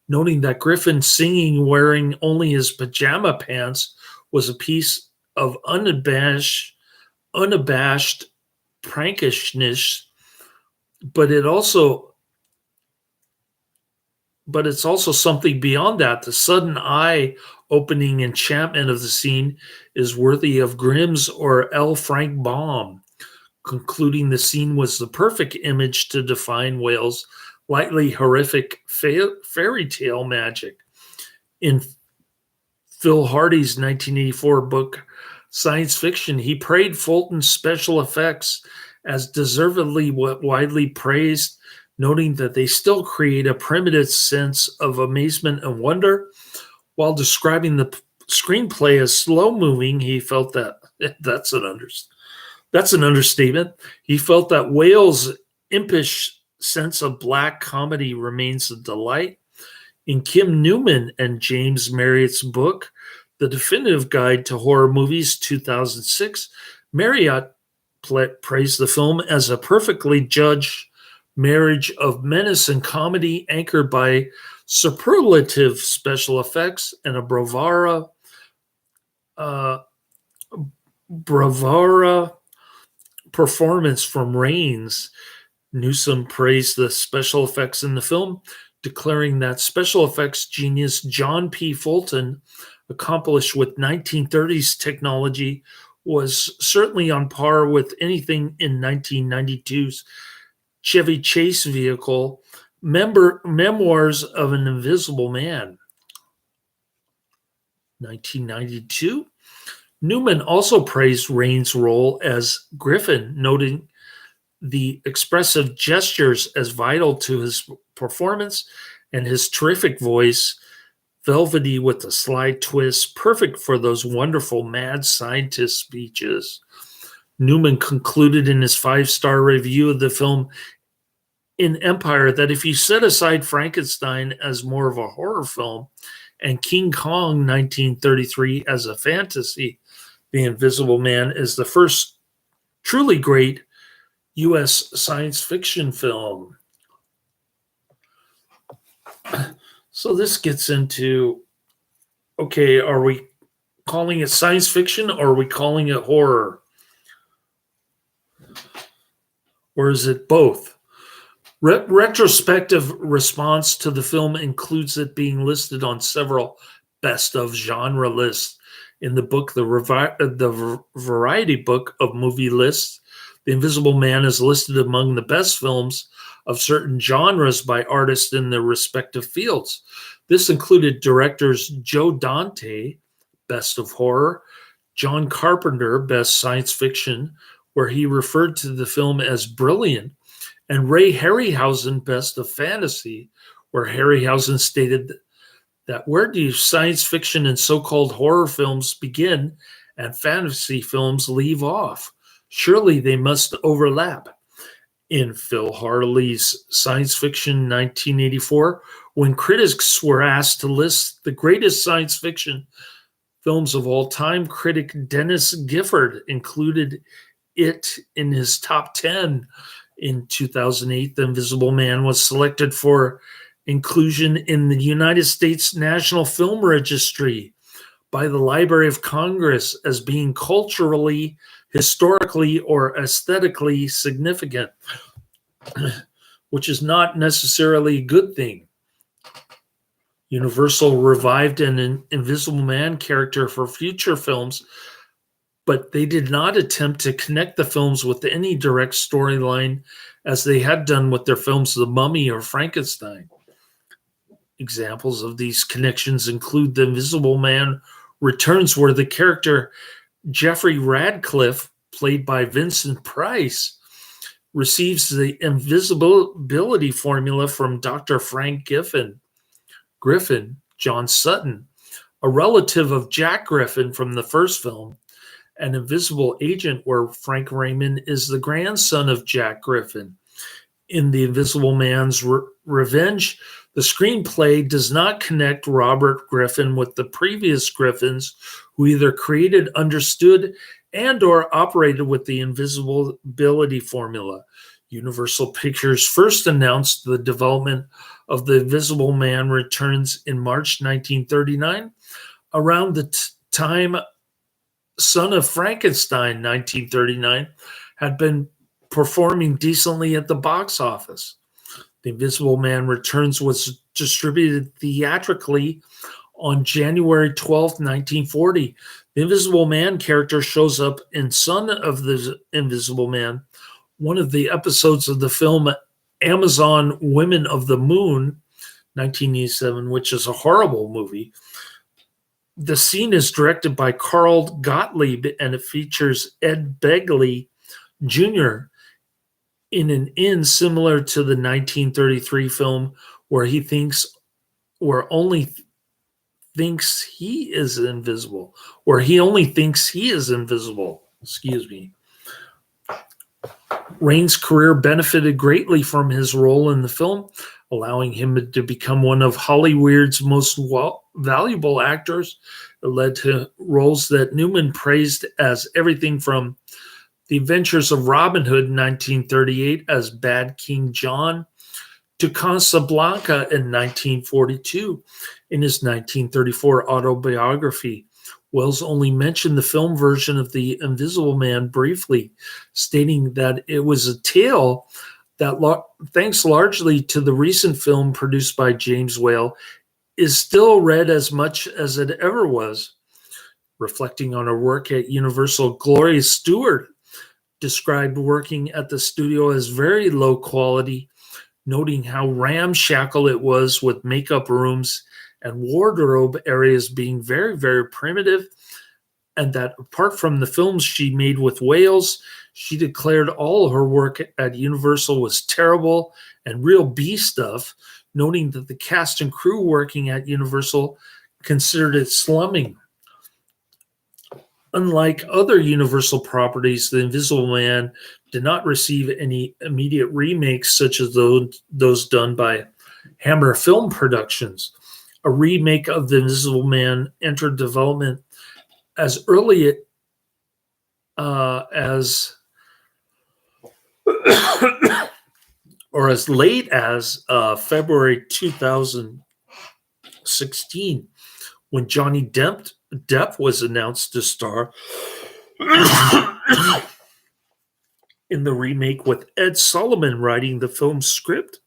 noting that Griffin singing wearing only his pajama pants was a piece of unabashed prankishness, but it's also something beyond that. The sudden eye-opening enchantment of the scene is worthy of Grimm's or L. Frank Baum, concluding the scene was the perfect image to define Whale's lightly horrific fairy tale magic. In Phil Hardy's 1984 book, Science Fiction, he praised Fulton's special effects as deservedly widely praised, noting that they still create a primitive sense of amazement and wonder. While describing the screenplay as slow-moving, he felt that that's an understatement. He felt that Whale's impish sense of black comedy remains a delight. In Kim Newman and James Marriott's book, The Definitive Guide to Horror Movies, 2006, Marriott praised the film as a perfectly judged marriage of menace and comedy anchored by superlative special effects and a bravura performance from Rains. Newsom praised the special effects in the film, declaring that special effects genius John P. Fulton, accomplished with 1930s technology, was certainly on par with anything in 1992's Chevy Chase vehicle, Memoirs of an Invisible Man. 1992. Newman also praised Rains' role as Griffin, noting the expressive gestures as vital to his performance and his terrific voice, velvety with a sly twist, perfect for those wonderful mad scientist speeches. Newman concluded in his 5-star review of the film in Empire that if you set aside Frankenstein as more of a horror film and King Kong 1933 as a fantasy, The Invisible Man is the first truly great U.S. science fiction film. So this gets into, okay, are we calling it science fiction or are we calling it horror? Or is it both? Retrospective response to the film includes it being listed on several best of genre lists. In the book, the Variety Book of Movie Lists, The Invisible Man is listed among the best films of certain genres by artists in their respective fields. This included directors Joe Dante, Best of Horror, John Carpenter, Best Science Fiction, where he referred to the film as brilliant, and Ray Harryhausen, Best of Fantasy, where Harryhausen stated that where do science fiction and so-called horror films begin and fantasy films leave off? Surely they must overlap. In Phil Hartley's Science Fiction 1984, when critics were asked to list the greatest science fiction films of all time, critic Dennis Gifford included it in his top 10. In 2008, The Invisible Man was selected for inclusion in the United States National Film Registry by the Library of Congress as being culturally, historically, or aesthetically significant, which is not necessarily a good thing. Universal revived an Invisible Man character for future films, but they did not attempt to connect the films with any direct storyline as they had done with their films The Mummy or Frankenstein. Examples of these connections include The Invisible Man Returns, where the character Jeffrey Radcliffe, played by Vincent Price, receives the invisibility formula from Dr. Frank Griffin, John Sutton, a relative of Jack Griffin from the first film, An Invisible Agent, where Frank Raymond is the grandson of Jack Griffin. In The Invisible Man's Revenge, the screenplay does not connect Robert Griffin with the previous Griffins who either created, understood, and or operated with the invisibility formula. Universal Pictures first announced the development of The Invisible Man Returns in March 1939. Around the time Son of Frankenstein, 1939, had been performing decently at the box office. The Invisible Man Returns was distributed theatrically on January 12, 1940. The Invisible Man character shows up in Son of the Invisible Man, one of the episodes of the film Amazon Women of the Moon, 1987, which is a horrible movie. The scene is directed by Carl Gottlieb, and it features Ed Begley Jr. in an inn similar to the 1933 film where he only thinks he is invisible. Excuse me. Rain's career benefited greatly from his role in the film, allowing him to become one of Hollywood's most valuable actors. It led to roles that Newman praised as everything from The Adventures of Robin Hood in 1938 as Bad King John to Casablanca in 1942. In his 1934 autobiography, Wells only mentioned the film version of The Invisible Man briefly, stating that it was a tale that, thanks largely to the recent film produced by James Whale, is still read as much as it ever was. Reflecting on her work at Universal, Gloria Stuart described working at the studio as very low quality, noting how ramshackle it was with makeup rooms and wardrobe areas being very, very primitive, and that apart from the films she made with Wales, she declared all her work at Universal was terrible and real B stuff, noting that the cast and crew working at Universal considered it slumming. Unlike other Universal properties, The Invisible Man did not receive any immediate remakes such as those done by Hammer Film Productions. A remake of The Invisible Man entered development as early as or as late as February 2016, when Johnny Depp was announced to star in the remake, with Ed Solomon writing the film's script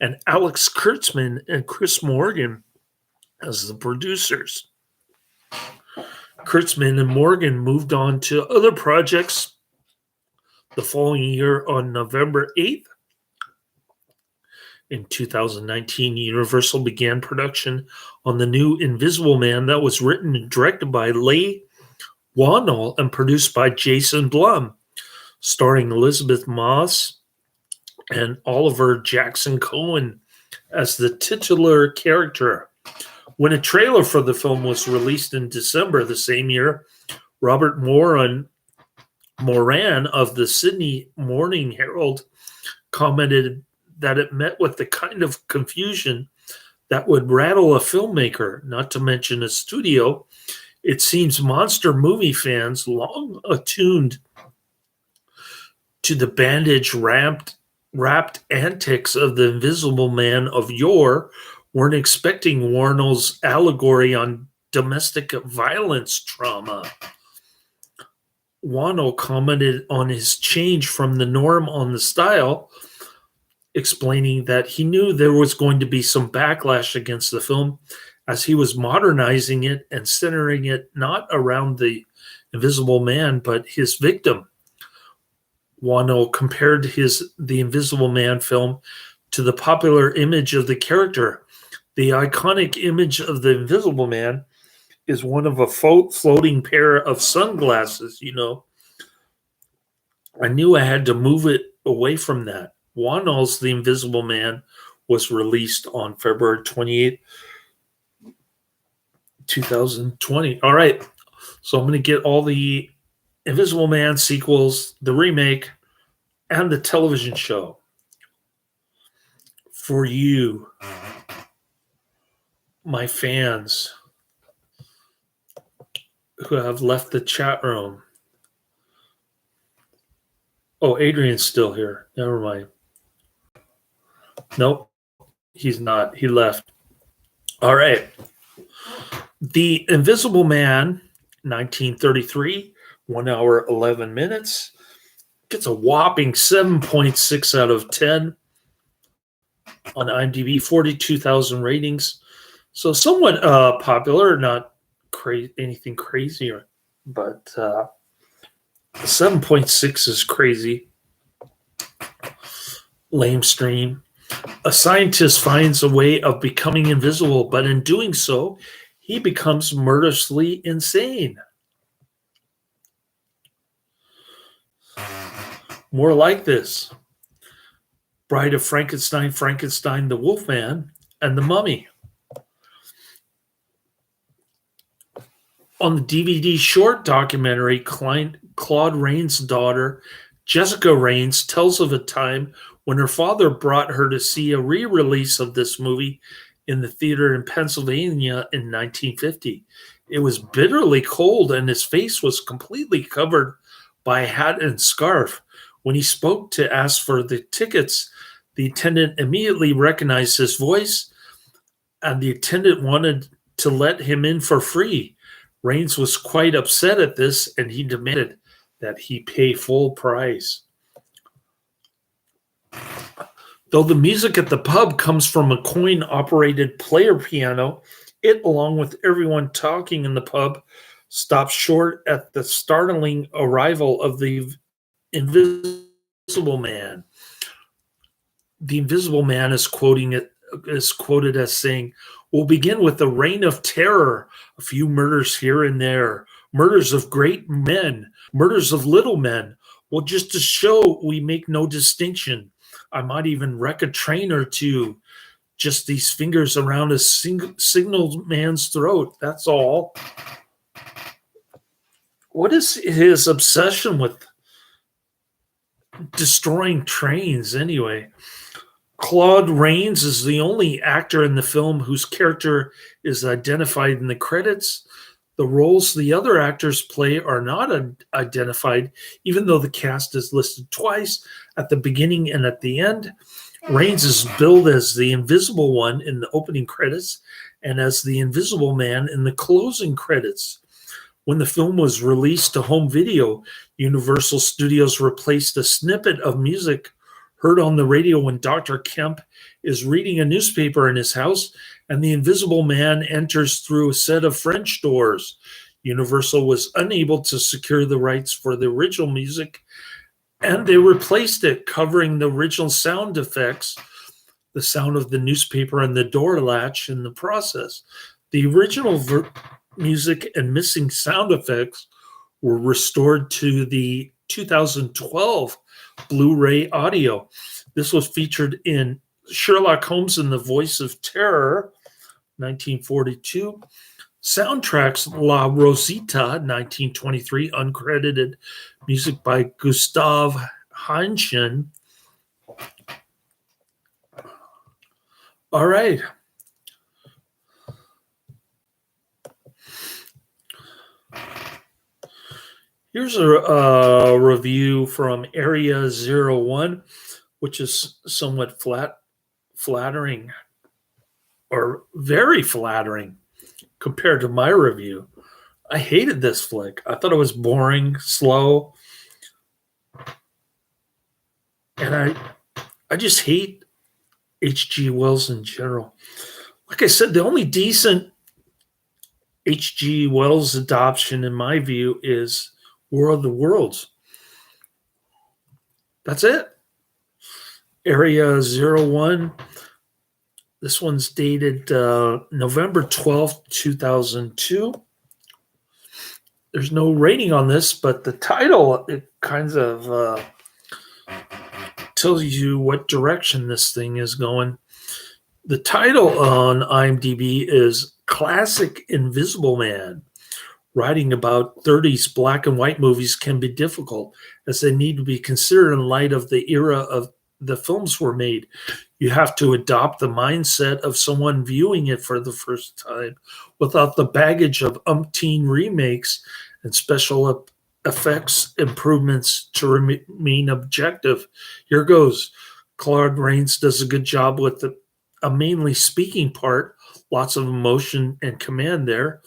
and Alex Kurtzman and Chris Morgan as the producers. Kurtzman and Morgan moved on to other projects the following year. On November 8th, in 2019, Universal began production on the new Invisible Man that was written and directed by Leigh Whannell and produced by Jason Blum, starring Elizabeth Moss and Oliver Jackson Cohen as the titular character. When a trailer for the film was released in December the same year, Robert Moran of the Sydney Morning Herald commented that it met with the kind of confusion that would rattle a filmmaker, not to mention a studio. It seems monster movie fans, long attuned to the bandage-wrapped antics of the Invisible Man of yore, weren't expecting Warnell's allegory on domestic violence trauma. Whannell commented on his change from the norm on the style, explaining that he knew there was going to be some backlash against the film as he was modernizing it and centering it not around the Invisible Man, but his victim. Whannell compared the Invisible Man film to the popular image of the character. The iconic image of the Invisible Man is one of a floating pair of sunglasses, I knew I had to move it away from that. Whannell's The Invisible Man was released on February 28th, 2020. All right, so I'm going to get all the Invisible Man sequels, the remake, and the television show for you, my fans who have left the chat room. Oh, Adrian's still here. Never mind. Nope, he's not. He left. All right. The Invisible Man, 1933, 1 hour, 11 minutes. Gets a whopping 7.6 out of 10 on IMDb, 42,000 ratings. So somewhat popular, not anything crazy, but 7.6 is crazy. Lamestream. A scientist finds a way of becoming invisible, but in doing so, he becomes murderously insane. More like this. Bride of Frankenstein, Frankenstein the Wolfman, and the Mummy. On the DVD short documentary, Claude Rains' daughter, Jessica Rains, tells of a time when her father brought her to see a re-release of this movie in the theater in Pennsylvania in 1950. It was bitterly cold and his face was completely covered by a hat and scarf. When he spoke to ask for the tickets, the attendant immediately recognized his voice, and the attendant wanted to let him in for free. Rains was quite upset at this, and he demanded that he pay full price. Though the music at the pub comes from a coin-operated player piano, it, along with everyone talking in the pub, stops short at the startling arrival of the Invisible Man. The Invisible Man is quoted as saying, "We'll begin with a reign of terror, a few murders here and there, murders of great men, murders of little men. Well, just to show we make no distinction. I might even wreck a train or two. Just these fingers around a signal man's throat. That's all." What is his obsession with destroying trains anyway? Claude Rains is the only actor in the film whose character is identified in the credits. The roles the other actors play are not identified, even though the cast is listed twice at the beginning and at the end. Rains is billed as the Invisible One in the opening credits and as the Invisible Man in the closing credits. When the film was released to home video, Universal Studios replaced a snippet of music heard on the radio when Dr. Kemp is reading a newspaper in his house and the Invisible Man enters through a set of French doors. Universal was unable to secure the rights for the original music, and they replaced it, covering the original sound effects, the sound of the newspaper and the door latch in the process. The original music and missing sound effects were restored to the 2012 Blu-ray audio. This was featured in Sherlock Holmes and the Voice of Terror, 1942. Soundtracks La Rosita, 1923, uncredited music by Gustav Heinchen. All right. Here's a review from Area 01, which is somewhat flattering, or very flattering compared to my review. I hated this flick. I thought it was boring, slow, and I just hate H.G. Wells in general. Like I said, the only decent H.G. Wells adoption, in my view, is War of the Worlds. That's it. Area 01. This one's dated November 12th, 2002. There's no rating on this, but the title, it kind of tells you what direction this thing is going. The title on IMDb is Classic Invisible Man. Writing about 30s black and white movies can be difficult, as they need to be considered in light of the era of the films were made. You have to adopt the mindset of someone viewing it for the first time without the baggage of umpteen remakes and special effects improvements to remain objective. Here goes. Claude Rains does a good job with a mainly speaking part, lots of emotion and command there.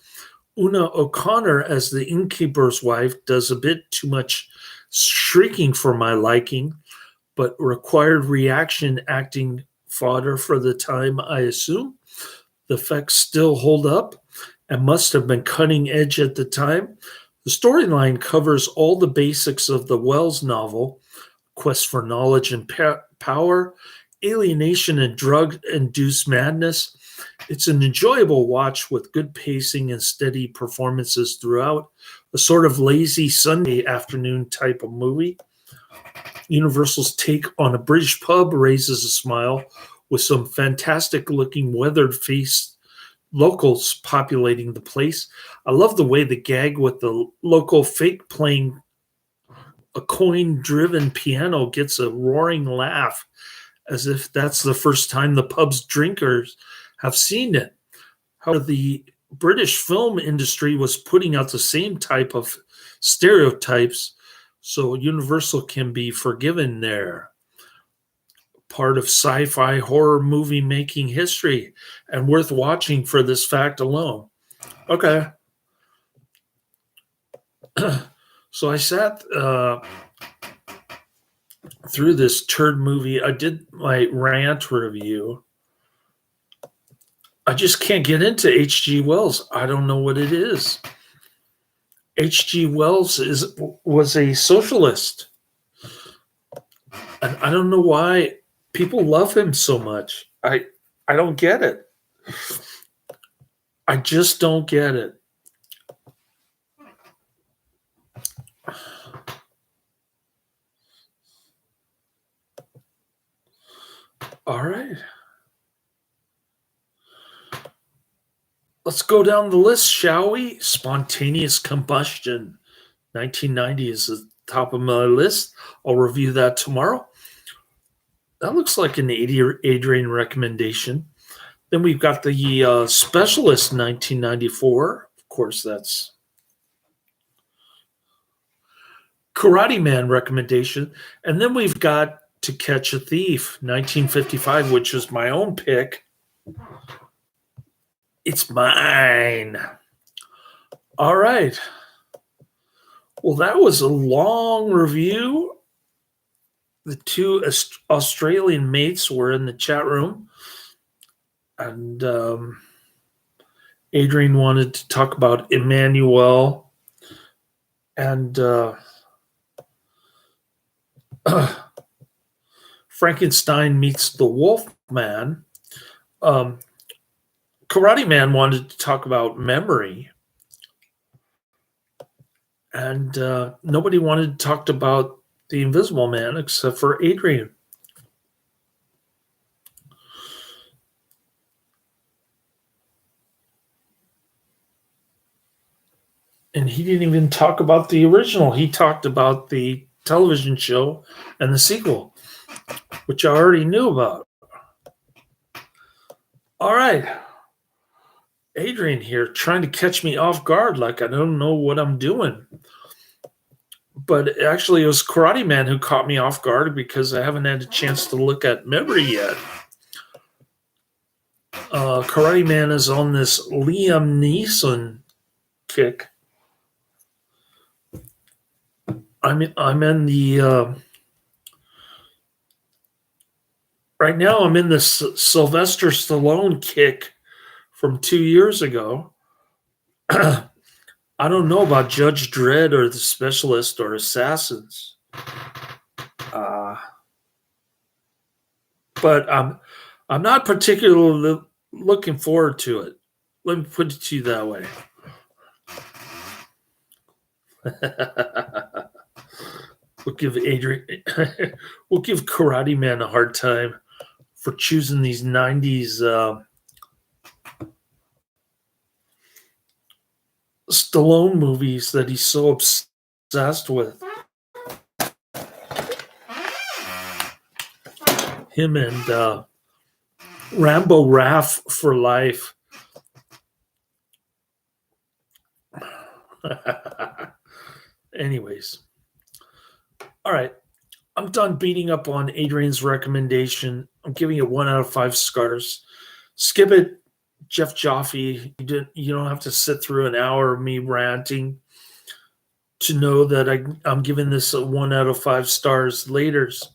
Una O'Connor as the innkeeper's wife does a bit too much shrieking for my liking, but required reaction acting fodder for the time, I assume. The effects still hold up and must have been cutting edge at the time. The storyline covers all the basics of the Wells novel: quest for knowledge and power, alienation and drug-induced madness. It's an enjoyable watch with good pacing and steady performances throughout, a sort of lazy Sunday afternoon type of movie. Universal's take on a British pub raises a smile, with some fantastic-looking weathered-faced locals populating the place. I love the way the gag with the local fake playing a coin-driven piano gets a roaring laugh, as if that's the first time the pub's drinkers have seen it. However, the British film industry was putting out the same type of stereotypes, so Universal can be forgiven there. Part of sci-fi horror movie making history, and worth watching for this fact alone. Okay. So I sat through this turd movie. I did my rant review. I just can't get into H.G. Wells. I don't know what it is. H.G. Wells was a socialist. And I don't know why people love him so much. I don't get it. I just don't get it. All right. Let's go down the list, shall we? Spontaneous Combustion. 1990 is the top of my list. I'll review that tomorrow. That looks like an Adrian recommendation. Then we've got the Specialist 1994. Of course, that's Karate Man recommendation. And then we've got To Catch a Thief 1955, which is my own pick. It's mine. All right. Well, that was a long review. The two Australian mates were in the chat room, and Adrian wanted to talk about Emmanuel and Frankenstein meets the Wolfman. Karate Man wanted to talk about memory, and nobody wanted to talk about the Invisible Man except for Adrian. And he didn't even talk about the original. He talked about the television show and the sequel, which I already knew about. All right. Adrian here trying to catch me off guard like I don't know what I'm doing. But actually, it was Karate Man who caught me off guard because I haven't had a chance to look at memory yet. Karate Man is on this Liam Neeson kick. I'm in the right now. I'm in the Sylvester Stallone kick from 2 years ago. I don't know about Judge Dredd or The Specialist or Assassins, but I'm not particularly looking forward to it. Let me put it to you that way. We'll give Karate Man a hard time for choosing these 90s Stallone movies that he's so obsessed with. Him and Rambo Raff for life. Anyways. All right. I'm done beating up on Adrian's recommendation. I'm giving it 1 out of 5 stars. Skip it, Jeff Jaffe. You don't have to sit through an hour of me ranting to know that I'm giving this a 1 out of 5 stars. Laters.